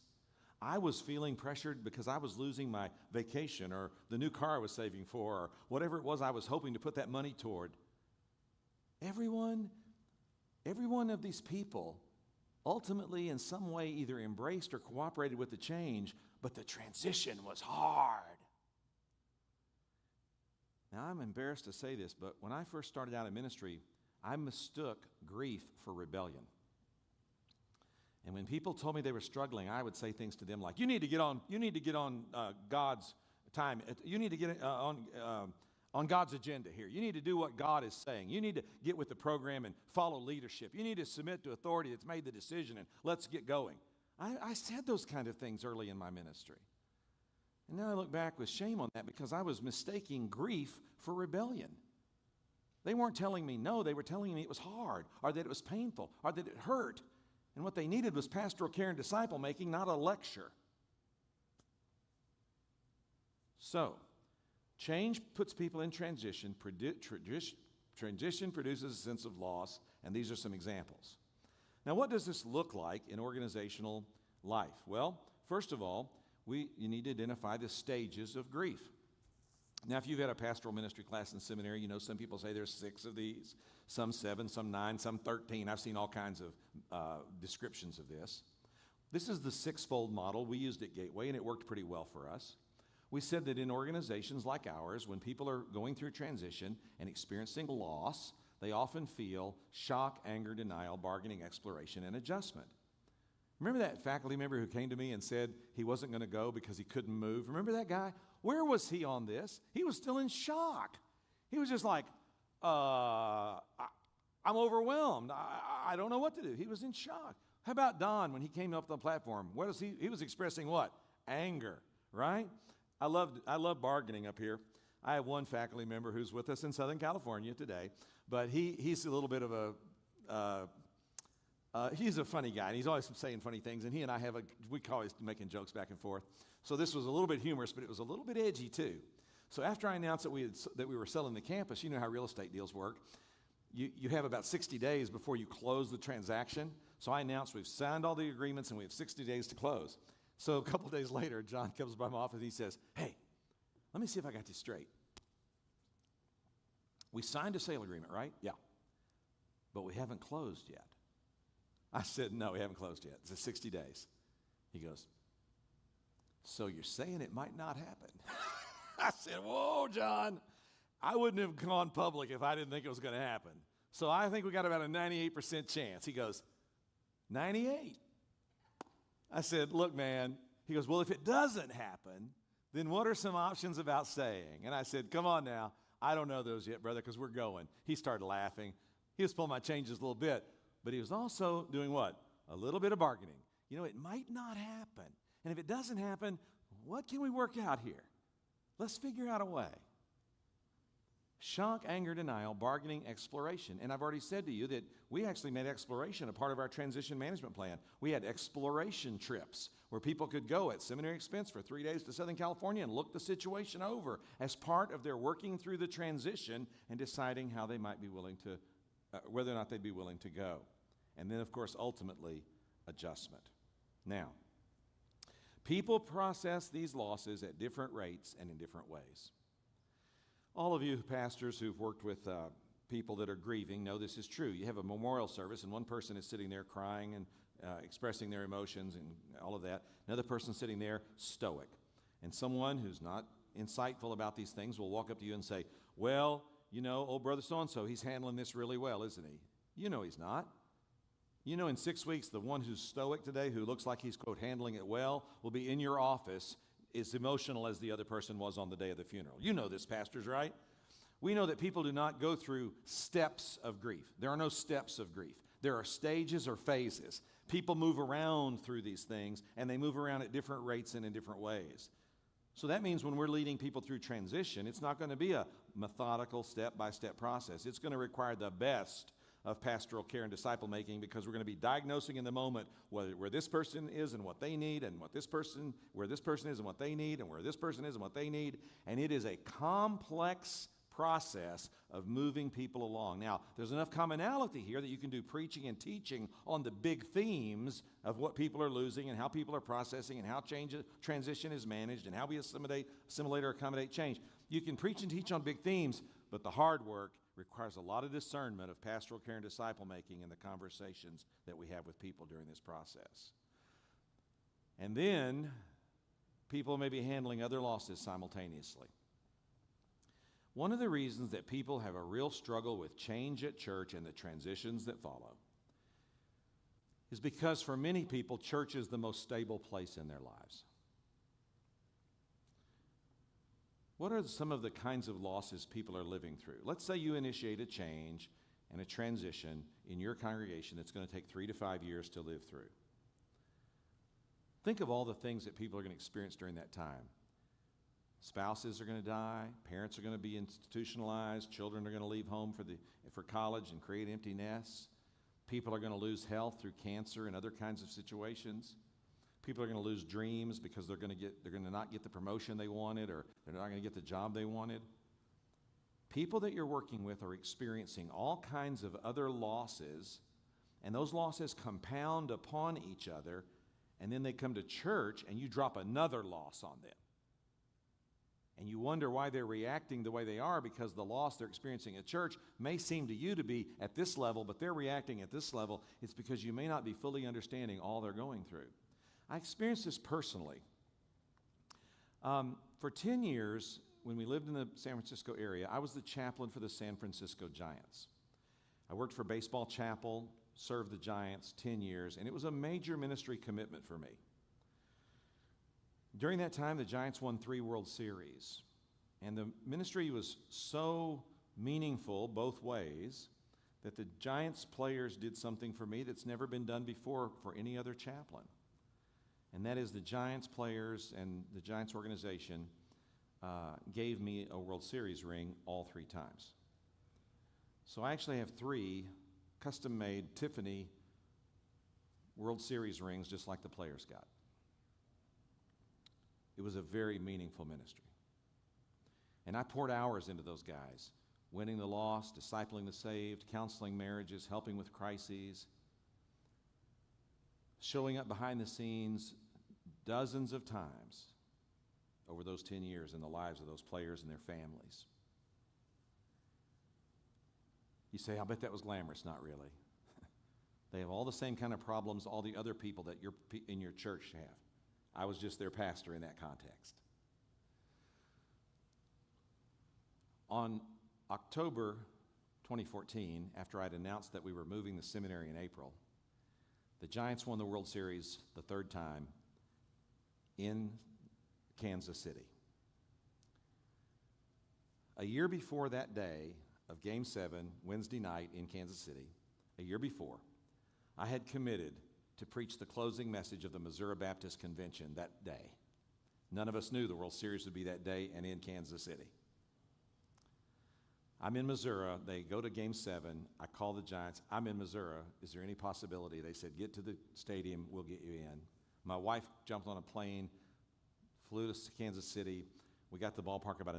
[SPEAKER 2] I was feeling pressured because I was losing my vacation or the new car I was saving for or whatever it was I was hoping to put that money toward. Every one of these people ultimately in some way either embraced or cooperated with the change, but the transition was hard. Now, I'm embarrassed to say this, but when I first started out in ministry, I mistook grief for rebellion. And when people told me they were struggling, I would say things to them like, you need to get on God's time. You need to get on God's agenda here. You need to do what God is saying. You need to get with the program and follow leadership. You need to submit to authority that's made the decision, and let's get going. I said those kind of things early in my ministry. And now I look back with shame on that because I was mistaking grief for rebellion. They weren't telling me no, they were telling me it was hard, or that it was painful, or that it hurt. And what they needed was pastoral care and disciple making, not a lecture. So, change puts people in transition. Transition produces a sense of loss, and these are some examples. Now, what does this look like in organizational life? Well, first of all, you need to identify the stages of grief. Now, if you've had a pastoral ministry class in seminary, you know some people say there's 6 of these, some 7, some 9, some 13. I've seen all kinds of descriptions of this. This is the 6-fold model we used at Gateway, and it worked pretty well for us. We said that in organizations like ours, when people are going through transition and experiencing loss, they often feel shock, anger, denial, bargaining, exploration, and adjustment. Remember that faculty member who came to me and said he wasn't going to go because he couldn't move? Remember that guy? Where was he on this? He was still in shock. He was just like, I'm overwhelmed. I don't know what to do. He was in shock. How about Don when he came up on the platform? What is he was expressing what? Anger, right? I love bargaining up here. I have one faculty member who's with us in Southern California today, but he's a little bit of he's a funny guy, and he's always saying funny things, and he and I we always making jokes back and forth. So this was a little bit humorous, but it was a little bit edgy too. So after I announced that we were selling the campus, you know how real estate deals work. You have about 60 days before you close the transaction. So I announced we've signed all the agreements, and we have 60 days to close. So a couple days later, John comes by my office, and he says, hey, let me see if I got this straight. We signed a sale agreement, right? Yeah. But we haven't closed yet. I said, no, we haven't closed yet. It's 60 days. He goes, so you're saying it might not happen? I said, whoa, John, I wouldn't have gone public if I didn't think it was going to happen. So I think we got about a 98% chance. He goes, 98? I said, look, man. He goes, well, if it doesn't happen, then what are some options about staying? And I said, come on now. I don't know those yet, brother, because we're going. He started laughing. He was pulling my changes a little bit. But he was also doing what? A little bit of bargaining. You know, it might not happen. And if it doesn't happen, what can we work out here? Let's figure out a way. Shock, anger, denial, bargaining, exploration. And I've already said to you that we actually made exploration a part of our transition management plan. We had exploration trips where people could go at seminary expense for 3 days to Southern California and look the situation over as part of their working through the transition and deciding how they might be willing to whether or not they'd be willing to go. And then, of course, ultimately, adjustment. Now, people process these losses at different rates and in different ways. All of you pastors who've worked with people that are grieving know this is true. You have a memorial service, and one person is sitting there crying and expressing their emotions and all of that. Another person sitting there stoic. And someone who's not insightful about these things will walk up to you and say, well, you know, old brother so-and-so, he's handling this really well, isn't he? You know he's not. You know, in 6 weeks, the one who's stoic today, who looks like he's, quote, handling it well, will be in your office as emotional as the other person was on the day of the funeral. You know this, pastors, right? We know that people do not go through steps of grief. There are no steps of grief. There are stages or phases. People move around through these things, and they move around at different rates and in different ways. So that means when we're leading people through transition, it's not going to be a methodical step-by-step process. It's going to require the best of pastoral care and disciple making, because we're going to be diagnosing in the moment where this person is and what they need, and where this person is and what they need, and where this person is and what they need. And it is a complex process of moving people along. Now, there's enough commonality here that you can do preaching and teaching on the big themes of what people are losing and how people are processing and how transition is managed and how we assimilate or accommodate change. You can preach and teach on big themes, but the hard work requires a lot of discernment of pastoral care and disciple making in the conversations that we have with people during this process. And then people may be handling other losses simultaneously. One of the reasons that people have a real struggle with change at church and the transitions that follow is because for many people, church is the most stable place in their lives. What are some of the kinds of losses people are living through? Let's say you initiate a change and a transition in your congregation that's going to take 3 to 5 years to live through. Think of all the things that people are going to experience during that time. Spouses are going to die, parents are going to be institutionalized, children are going to leave home for college and create empty nests. People are going to lose health through cancer and other kinds of situations. People are going to lose dreams because they're going to not get the promotion they wanted, or they're not going to get the job they wanted. People that you're working with are experiencing all kinds of other losses, and those losses compound upon each other, and then they come to church and you drop another loss on them. And you wonder why they're reacting the way they are, because the loss they're experiencing at church may seem to you to be at this level, but they're reacting at this level. It's because you may not be fully understanding all they're going through. I experienced this personally. For 10 years, when we lived in the San Francisco area, I was the chaplain for the San Francisco Giants. I worked for Baseball Chapel, served the Giants 10 years, and it was a major ministry commitment for me. During that time, the Giants won 3 World Series, and the ministry was so meaningful both ways that the Giants players did something for me that's never been done before for any other chaplain. And that is, the Giants players and the Giants organization gave me a World Series ring all 3 times. So I actually have 3 custom-made Tiffany World Series rings just like the players got. It was a very meaningful ministry. And I poured hours into those guys, winning the lost, discipling the saved, counseling marriages, helping with crises, showing up behind the scenes dozens of times over those 10 years in the lives of those players and their families. You say, I bet that was glamorous. Not really. They have all the same kind of problems all the other people that in your church have. I was just their pastor in that context. On October 2014, after I'd announced that we were moving the seminary in April, the Giants won the World Series the 3rd time in Kansas City. A year before that day of Game 7, Wednesday night in Kansas City, a year before, I had committed to preach the closing message of the Missouri Baptist Convention that day. None of us knew the World Series would be that day and in Kansas City. I'm in Missouri. They go to Game 7. I call the Giants. I'm in Missouri. Is there any possibility? They said, get to the stadium. We'll get you in. My wife jumped on a plane, flew to Kansas City. We got to the ballpark about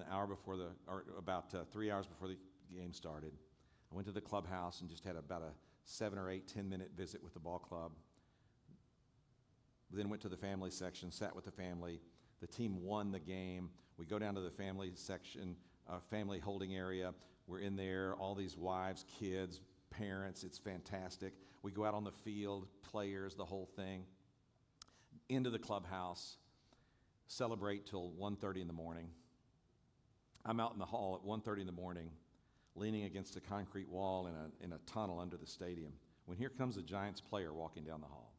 [SPEAKER 2] 3 hours before the game started. I went to the clubhouse and just had about a 7 or 8, 10-minute visit with the ball club. Then went to the family section, sat with the family. The team won the game. We go down to the family section, family holding area. We're in there, all these wives, kids, parents. It's fantastic. We go out on the field, players, the whole thing. Into the clubhouse, celebrate till 1:30 in the morning. I'm out in the hall at 1:30 in the morning, leaning against a concrete wall in a tunnel under the stadium, when here comes a Giants player walking down the hall.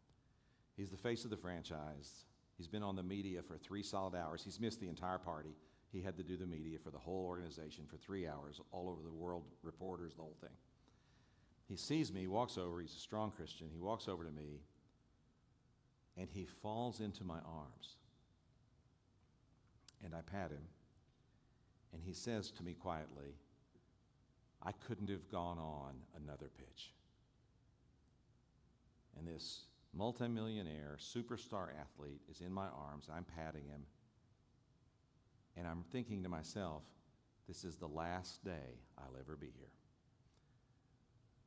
[SPEAKER 2] He's the face of the franchise. He's been on the media for 3 solid hours. He's missed the entire party. He had to do the media for the whole organization for 3 hours, all over the world, reporters, the whole thing. He sees me, walks over. He's a strong Christian. He walks over to me, and he falls into my arms. And I pat him, and he says to me quietly, I couldn't have gone on another pitch. And this multimillionaire, superstar athlete is in my arms. I'm patting him. And I'm thinking to myself, this is the last day I'll ever be here.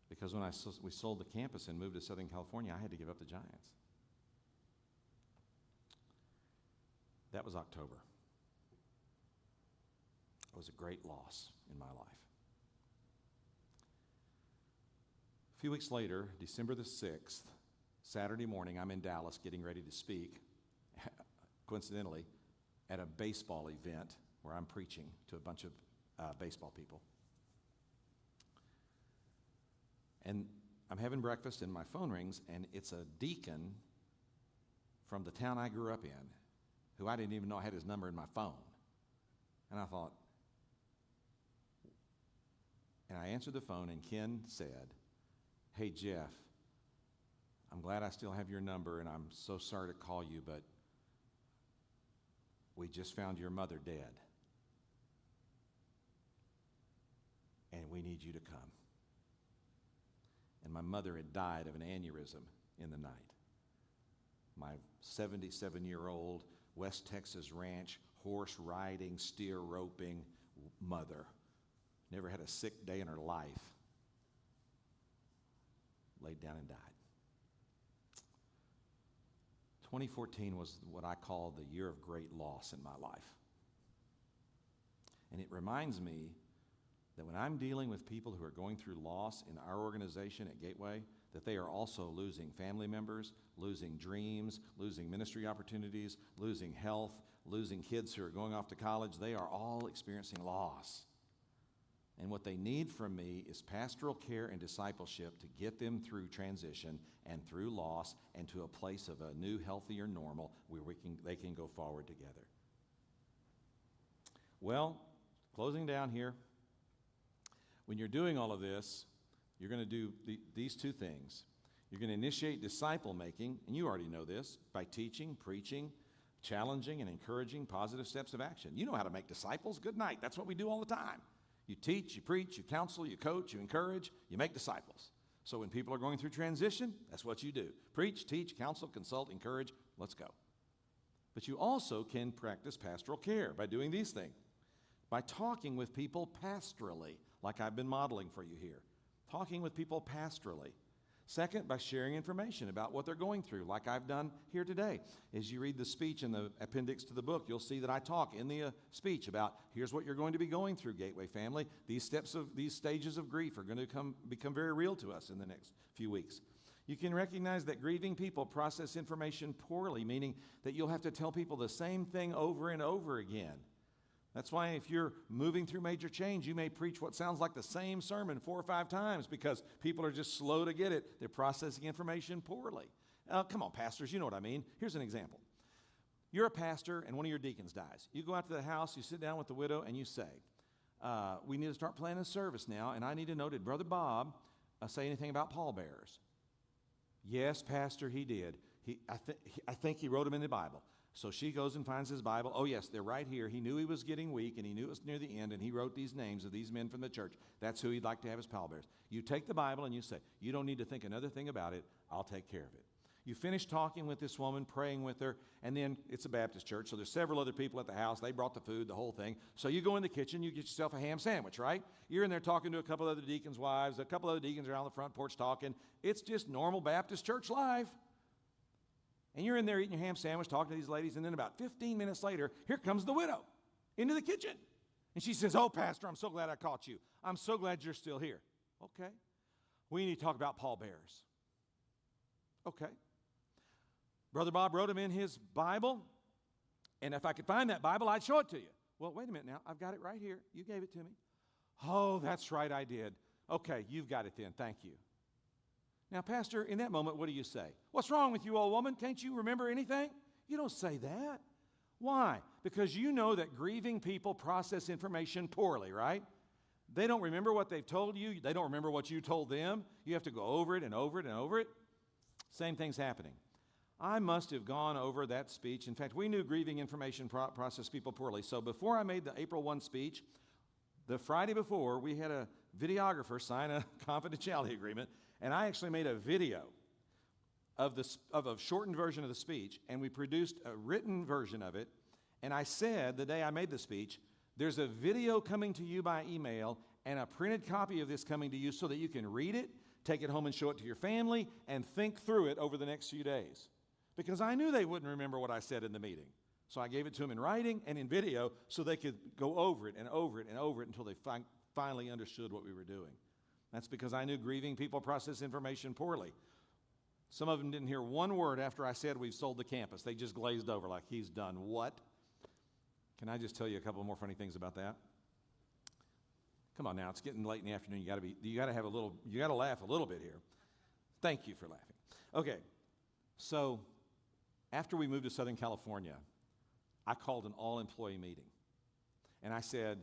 [SPEAKER 2] Because when we sold the campus and moved to Southern California, I had to give up the Giants. That was October. It was a great loss in my life. A few weeks later, December the 6th, Saturday morning, I'm in Dallas getting ready to speak, coincidentally, at a baseball event where I'm preaching to a bunch of baseball people. And I'm having breakfast and my phone rings, and it's a deacon from the town I grew up in who I didn't even know I had his number in my phone. And I thought, and I answered the phone, and Ken said, "Hey, Jeff, I'm glad I still have your number, and I'm so sorry to call you, but we just found your mother dead, and we need you to come." And my mother had died of an aneurysm in the night. My 77-year-old West Texas ranch, horse riding, steer roping mother, never had a sick day in her life, laid down and died. 2014 was what I call the year of great loss in my life. And it reminds me that when I'm dealing with people who are going through loss in our organization at Gateway, that they are also losing family members, losing dreams, losing ministry opportunities, losing health, losing kids who are going off to college. They are all experiencing loss. And what they need from me is pastoral care and discipleship to get them through transition and through loss and to a place of a new, healthier normal where they can go forward together. Well, closing down here, when you're doing all of this, you're going to do these two things. You're going to initiate disciple making, and you already know this, by teaching, preaching, challenging, and encouraging positive steps of action. You know how to make disciples. Good night. That's what we do all the time. You teach, you preach, you counsel, you coach, you encourage, you make disciples. So when people are going through transition, that's what you do. Preach, teach, counsel, consult, encourage. Let's go. But you also can practice pastoral care by doing these things. By talking with people pastorally, like I've been modeling for you here. Talking with people pastorally. Second, by sharing information about what they're going through, like I've done here today. As you read the speech in the appendix to the book, you'll see that I talk in the speech about here's what you're going to be going through, Gateway family. These stages of grief are going to become very real to us in the next few weeks. You can recognize that grieving people process information poorly, meaning that you'll have to tell people the same thing over and over again. That's why if you're moving through major change, you may preach what sounds like the same sermon 4 or 5 times because people are just slow to get it. They're processing information poorly. Come on, pastors, you know what I mean. Here's an example. You're a pastor and one of your deacons dies. You go out to the house, you sit down with the widow, and you say, we need to start planning a service now, and I need to know, did Brother Bob say anything about pallbearers? Yes, Pastor, he did. I think he wrote them in the Bible. So she goes and finds his Bible. Oh, yes, they're right here. He knew he was getting weak, and he knew it was near the end, and he wrote these names of these men from the church. That's who he'd like to have as pallbearers. You take the Bible and you say, you don't need to think another thing about it. I'll take care of it. You finish talking with this woman, praying with her, and then it's a Baptist church, so there's several other people at the house. They brought the food, the whole thing. So you go in the kitchen, you get yourself a ham sandwich, right? You're in there talking to a couple other deacons' wives. A couple other deacons are on the front porch talking. It's just normal Baptist church life. And you're in there eating your ham sandwich, talking to these ladies, and then about 15 minutes later, here comes the widow into the kitchen. And she says, oh, Pastor, I'm so glad I caught you. I'm so glad you're still here. Okay. We need to talk about pallbearers. Okay. Brother Bob wrote them in his Bible, and if I could find that Bible, I'd show it to you. Well, wait a minute now. I've got it right here. You gave it to me. Oh, that's right, I did. Okay, you've got it then. Thank you. Now, Pastor, in that moment, what do you say? What's wrong with you, old woman? Can't you remember anything? You don't say that. Why? Because you know that grieving people process information poorly, right? They don't remember what they've told you. They don't remember what you told them. You have to go over it and over it and over it. Same thing's happening. I must have gone over that speech. In fact, we knew grieving information process people poorly. So before I made the April 1 speech, the Friday before, we had a videographer sign a confidentiality agreement, and I actually made a video of a shortened version of the speech, and we produced a written version of it. And I said the day I made the speech, there's a video coming to you by email and a printed copy of this coming to you so that you can read it, take it home and show it to your family, and think through it over the next few days. Because I knew they wouldn't remember what I said in the meeting. So I gave it to them in writing and in video so they could go over it and over it and over it until they finally understood what we were doing. That's because I knew grieving people process information poorly. Some of them didn't hear one word after I said we've sold the campus. They just glazed over like, he's done what? Can I just tell you a couple more funny things about that? Come on now, it's getting late in the afternoon. You got to laugh a little bit here. Thank you for laughing. Okay, so after we moved to Southern California, I called an all-employee meeting, and I said,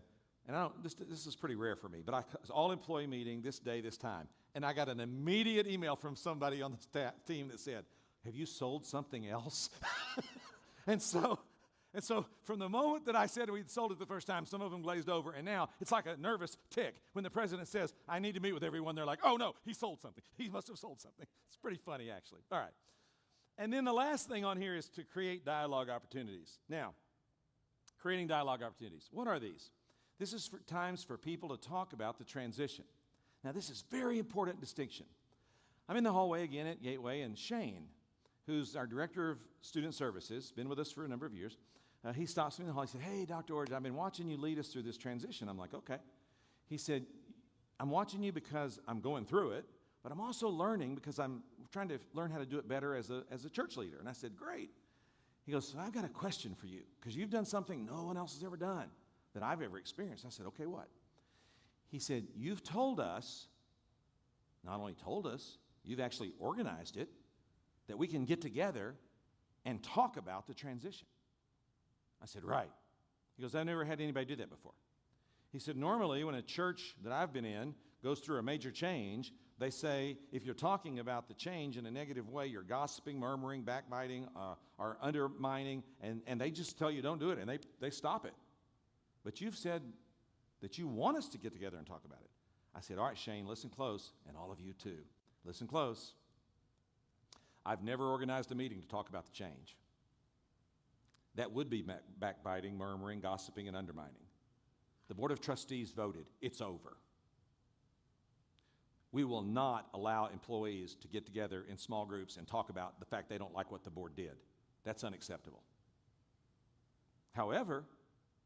[SPEAKER 2] this is pretty rare for me, but it's all-employee meeting this day, this time, and I got an immediate email from somebody on the staff team that said, "Have you sold something else?" And so from the moment that I said we'd sold it the first time, some of them glazed over, and now it's like a nervous tick. When the president says, "I need to meet with everyone," they're like, "Oh no, he sold something. He must have sold something." It's pretty funny, actually. All right. And then the last thing on here is to create dialogue opportunities. Now, creating dialogue opportunities. What are these? This is for times for people to talk about the transition. Now, this is very important distinction. I'm in the hallway again at Gateway, and Shane, who's our director of student services, been with us for a number of years, he stops me in the hall. He said, "Hey, Dr. Orge, I've been watching you lead us through this transition." I'm like, "Okay." He said, "I'm watching you because I'm going through it, but I'm also learning because I'm trying to learn how to do it better as a church leader." And I said, "Great." He goes, "So I've got a question for you because you've done something no one else has ever done that I've ever experienced." I said, "Okay, what?" He said, "You've told us, not only told us, you've actually organized it, that we can get together and talk about the transition." I said, "Right." He goes, "I've never had anybody do that before." He said, "Normally when a church that I've been in goes through a major change, they say if you're talking about the change in a negative way, you're gossiping, murmuring, backbiting, or undermining, and they just tell you don't do it, and they stop it. But you've said that you want us to get together and talk about it." I said, "All right, Shane, listen close, and all of you too. Listen close. I've never organized a meeting to talk about the change. That would be backbiting, murmuring, gossiping, and undermining. The Board of Trustees voted. It's over. We will not allow employees to get together in small groups and talk about the fact they don't like what the board did. That's unacceptable. However,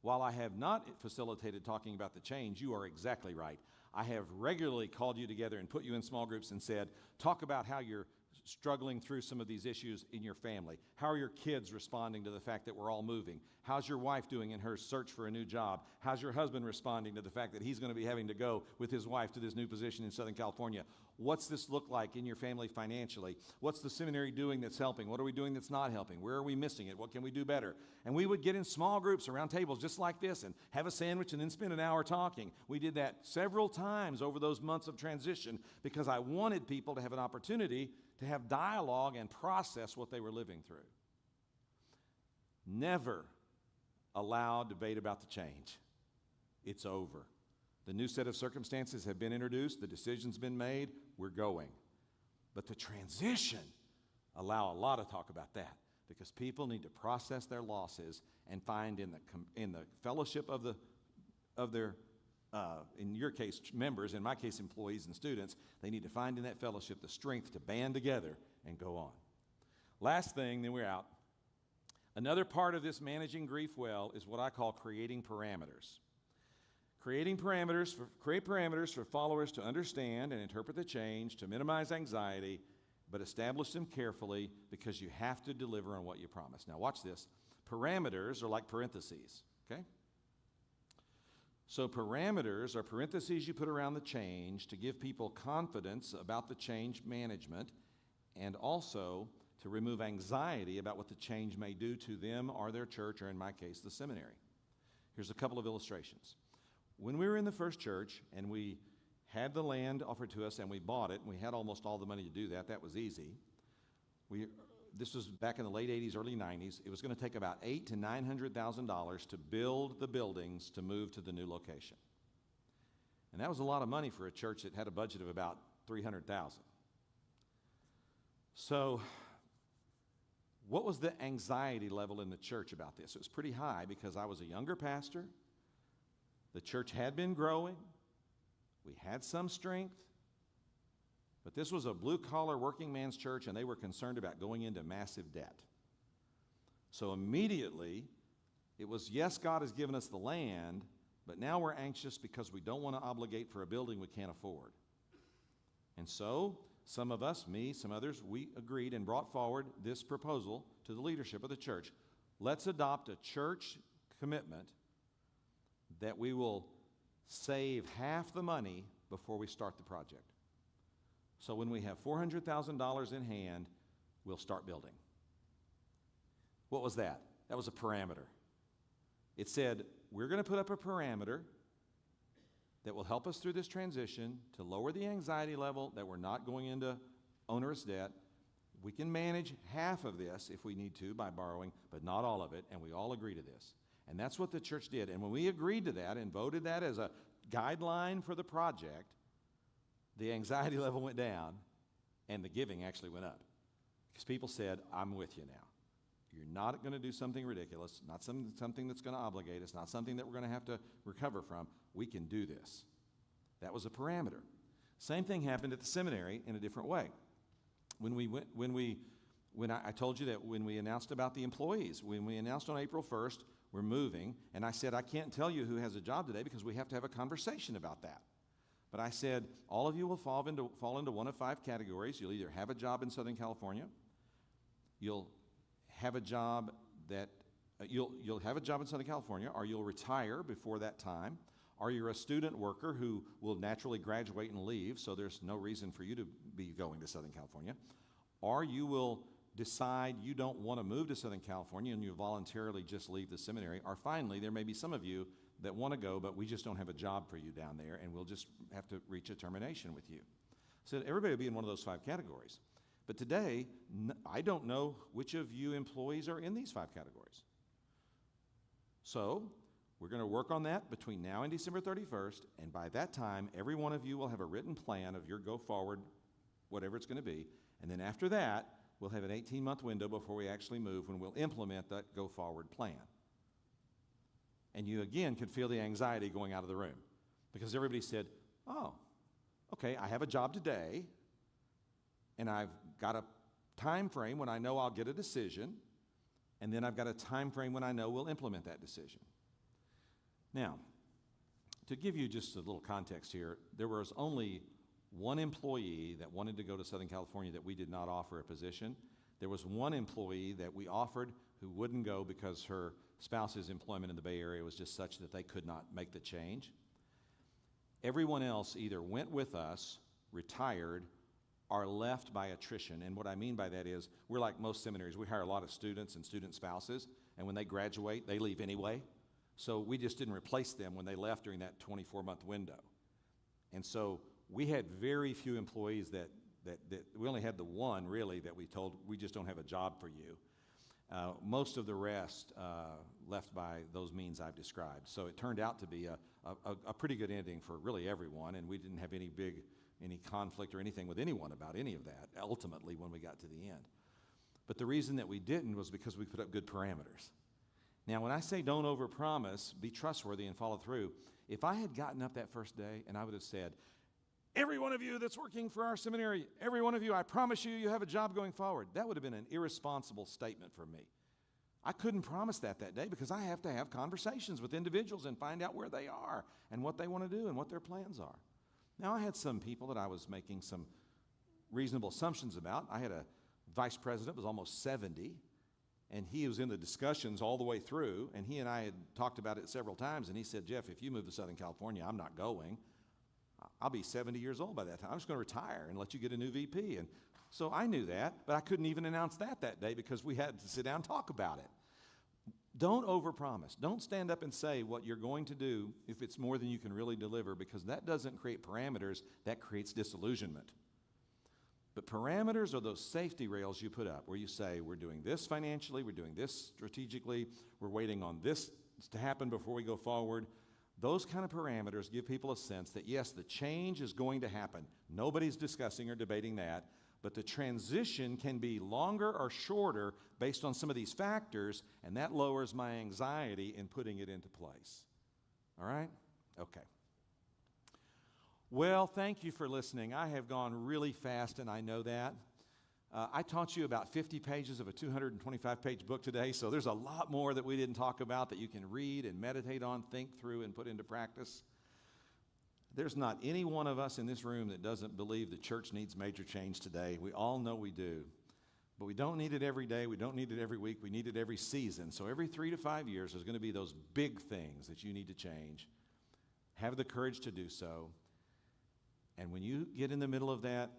[SPEAKER 2] while I have not facilitated talking about the change, you are exactly right. I have regularly called you together and put you in small groups and said, talk about how you're struggling through some of these issues in your family. How are your kids responding to the fact that we're all moving? How's your wife doing in her search for a new job? How's your husband responding to the fact that he's going to be having to go with his wife to this new position in Southern California? What's this look like in your family financially? What's the seminary doing that's helping? What are we doing that's not helping? Where are we missing it? What can we do better? And we would get in small groups around tables just like this and have a sandwich and then spend an hour talking. We did that several times over those months of transition because I wanted people to have an opportunity to have dialogue and process what they were living through. Never allow debate about the change. It's over. The new set of circumstances have been introduced. The decision's been made. We're going. But the transition, allow a lot of talk about that because people need to process their losses and find in the fellowship of their in your case, members, in my case, employees and students, they need to find in that fellowship the strength to band together and go on. Last thing, then we're out. Another part of this managing grief well is what I call creating parameters. Create parameters for followers to understand and interpret the change, to minimize anxiety, but establish them carefully because you have to deliver on what you promise. Now watch this. Parameters are like parentheses, okay? So parameters are parentheses you put around the change to give people confidence about the change management and also to remove anxiety about what the change may do to them or their church, or in my case, the seminary. Here's a couple of illustrations. When we were in the first church and we had the land offered to us and we bought it, and we had almost all the money to do that, that was easy. This was back in the late 80s, early 90s. It was going to take about $800,000 to $900,000 to build the buildings to move to the new location. And that was a lot of money for a church that had a budget of about $300,000. So what was the anxiety level in the church about this? It was pretty high because I was a younger pastor. The church had been growing. We had some strength. But this was a blue-collar working man's church, and they were concerned about going into massive debt. So immediately, it was, yes, God has given us the land, but now we're anxious because we don't want to obligate for a building we can't afford. And so, some of us, me, some others, we agreed and brought forward this proposal to the leadership of the church. Let's adopt a church commitment that we will save half the money before we start the project. So when we have $400,000 in hand, we'll start building. What was that? That was a parameter. It said, we're going to put up a parameter that will help us through this transition to lower the anxiety level, that we're not going into onerous debt. We can manage half of this if we need to by borrowing, but not all of it, and we all agree to this. And that's what the church did. And when we agreed to that and voted that as a guideline for the project, the anxiety level went down and the giving actually went up. Because people said, I'm with you now. You're not going to do something ridiculous, not something that's going to obligate us, not something that we're going to have to recover from. We can do this. That was a parameter. Same thing happened at the seminary in a different way. I told you that when we announced about the employees, when we announced on April 1st, we're moving, and I said, I can't tell you who has a job today because we have to have a conversation about that. But I said, all of you will fall into one of 5 categories. You'll either have a job in Southern California, you'll have a job you'll have a job in Southern California, or you'll retire before that time, or you're a student worker who will naturally graduate and leave, so there's no reason for you to be going to Southern California, or you will decide you don't want to move to Southern California and you voluntarily just leave the seminary, or finally, there may be some of you that want to go, but we just don't have a job for you down there, and we'll just have to reach a termination with you. So everybody will be in one of those 5 categories. But today, I don't know which of you employees are in these 5 categories. So we're going to work on that between now and December 31st, and by that time, every one of you will have a written plan of your go forward, whatever it's going to be, and then after that, we'll have an 18-month window before we actually move when we'll implement that go forward plan. And you again could feel the anxiety going out of the room because everybody said, oh, okay, I have a job today, and I've got a time frame when I know I'll get a decision, and then I've got a time frame when I know we'll implement that decision. Now, to give you just a little context here, there was only one employee that wanted to go to Southern California that we did not offer a position. There was one employee that we offered who wouldn't go because her spouse's employment in the Bay Area was just such that they could not make the change. Everyone else either went with us, retired, or left by attrition. And what I mean by that is, we're like most seminaries. We hire a lot of students and student spouses, and when they graduate, they leave anyway. So we just didn't replace them when they left during that 24-month window. And so we had very few employees that we only had the one, really, that we told, we just don't have a job for you. Most of the rest left by those means I've described. So it turned out to be a pretty good ending for really everyone, and we didn't have any conflict or anything with anyone about any of that, ultimately, when we got to the end. But the reason that we didn't was because we put up good parameters. Now, when I say don't overpromise, be trustworthy and follow through, if I had gotten up that first day and I would have said, every one of you that's working for our seminary, every one of you, I promise you, you have a job going forward, that would have been an irresponsible statement from me. I couldn't promise that day because I have to have conversations with individuals and find out where they are and what they want to do and what their plans are. Now, I had some people that I was making some reasonable assumptions about. I had a vice president who was almost 70, and he was in the discussions all the way through, and he and I had talked about it several times, and he said, Jeff, if you move to Southern California, I'm not going. I'll be 70 years old by that time. I'm just going to retire and let you get a new VP. And so I knew that, but I couldn't even announce that day because we had to sit down and talk about it. Don't overpromise. Don't stand up and say what you're going to do if it's more than you can really deliver, because that doesn't create parameters, that creates disillusionment. But parameters are those safety rails you put up where you say, we're doing this financially, we're doing this strategically, we're waiting on this to happen before we go forward. Those kind of parameters give people a sense that, yes, the change is going to happen. Nobody's discussing or debating that, but the transition can be longer or shorter based on some of these factors, and that lowers my anxiety in putting it into place. All right? Okay. Well, thank you for listening. I have gone really fast, and I know that. I taught you about 50 pages of a 225-page book today, so there's a lot more that we didn't talk about that you can read and meditate on, think through, and put into practice. There's not any one of us in this room that doesn't believe the church needs major change today. We all know we do. But we don't need it every day. We don't need it every week. We need it every season. So every 3 to 5 years, there's going to be those big things that you need to change. Have the courage to do so. And when you get in the middle of that,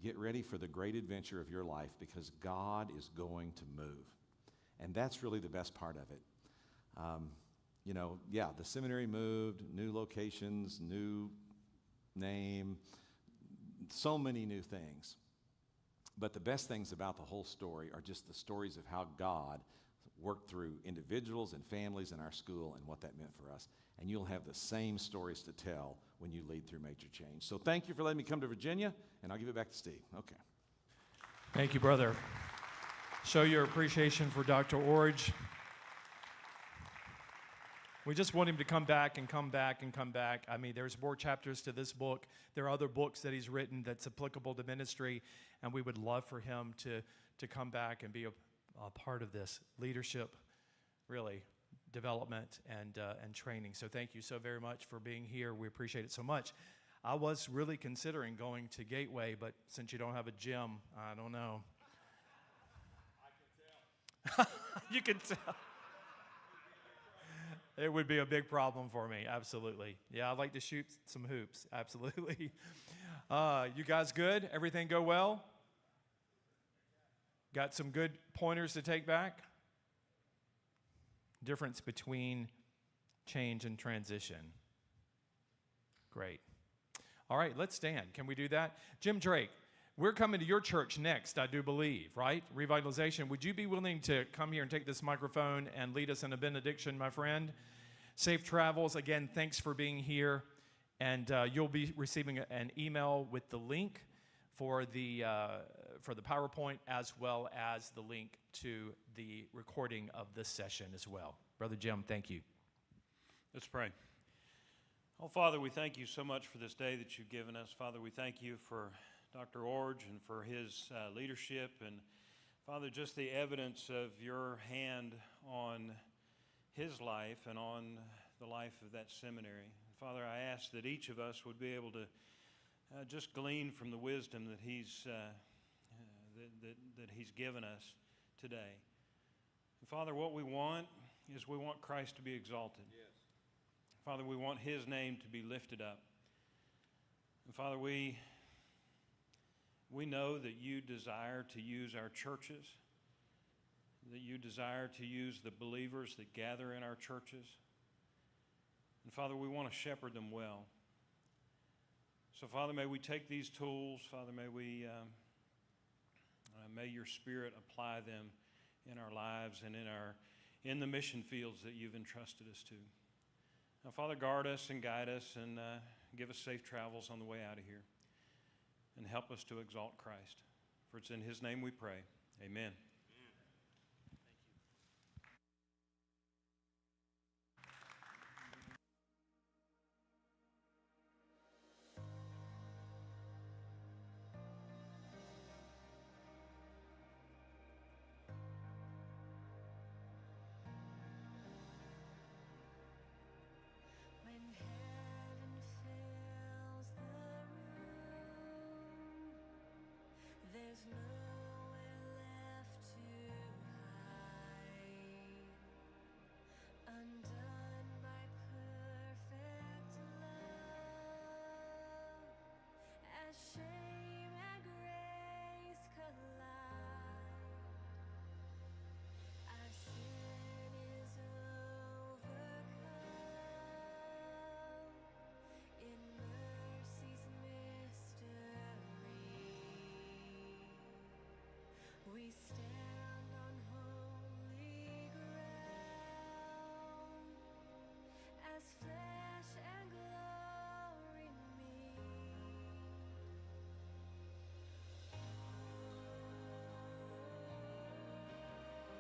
[SPEAKER 2] get ready for the great adventure of your life, because God is going to move. And that's really the best part of it. The seminary moved, new locations, new name, so many new things. But the best things about the whole story are just the stories of how God worked through individuals and families in our school and what that meant for us. And you'll have the same stories to tell when you lead through major change. So thank you for letting me come to Virginia, and I'll give it back to Steve. Okay.
[SPEAKER 1] Thank you, brother. Show your appreciation for Dr. Orge. We just want him to come back and come back and come back. I mean, there's more chapters to this book. There are other books that he's written that's applicable to ministry, and we would love for him to come back and be a part of this leadership, really, development and training. So thank you so very much for being here. We appreciate it so much. I was really considering going to Gateway, but since you don't have a gym, I don't know. I can tell. You can tell. It would be a big problem for me, absolutely. Yeah, I'd like to shoot some hoops, absolutely. You guys good? Everything go well? Got some good pointers to take back? Difference between change and transition. Great. All right, let's stand. Can we do that? Jim Drake, we're coming to your church next, I do believe, right? Revitalization. Would you be willing to come here and take this microphone and lead us in a benediction, my friend? Safe travels. Again, thanks for being here. And you'll be receiving an email with the link for the PowerPoint, as well as the link to the recording of this session as well. Brother Jim, thank you.
[SPEAKER 4] Let's pray. Oh, Father, we thank you so much for this day that you've given us. Father, we thank you for Dr. Orge and for his leadership. And, Father, just the evidence of your hand on his life and on the life of that seminary. Father, I ask that each of us would be able to just glean from the wisdom that he's given us today. And Father, what we want is we want Christ to be exalted. Yes. Father, we want his name to be lifted up. And Father, we know that you desire to use our churches, that you desire to use the believers that gather in our churches. And Father, we want to shepherd them well. So Father, may we take these tools, Father, may your Spirit apply them in our lives and in the mission fields that you've entrusted us to. Now, Father, guard us and guide us and give us safe travels on the way out of here. And help us to exalt Christ. For it's in his name we pray. Amen.
[SPEAKER 5] There's nowhere left to hide, undone by perfect love, as shame and grace collide, our sin is overcome in mercy's mystery. We stand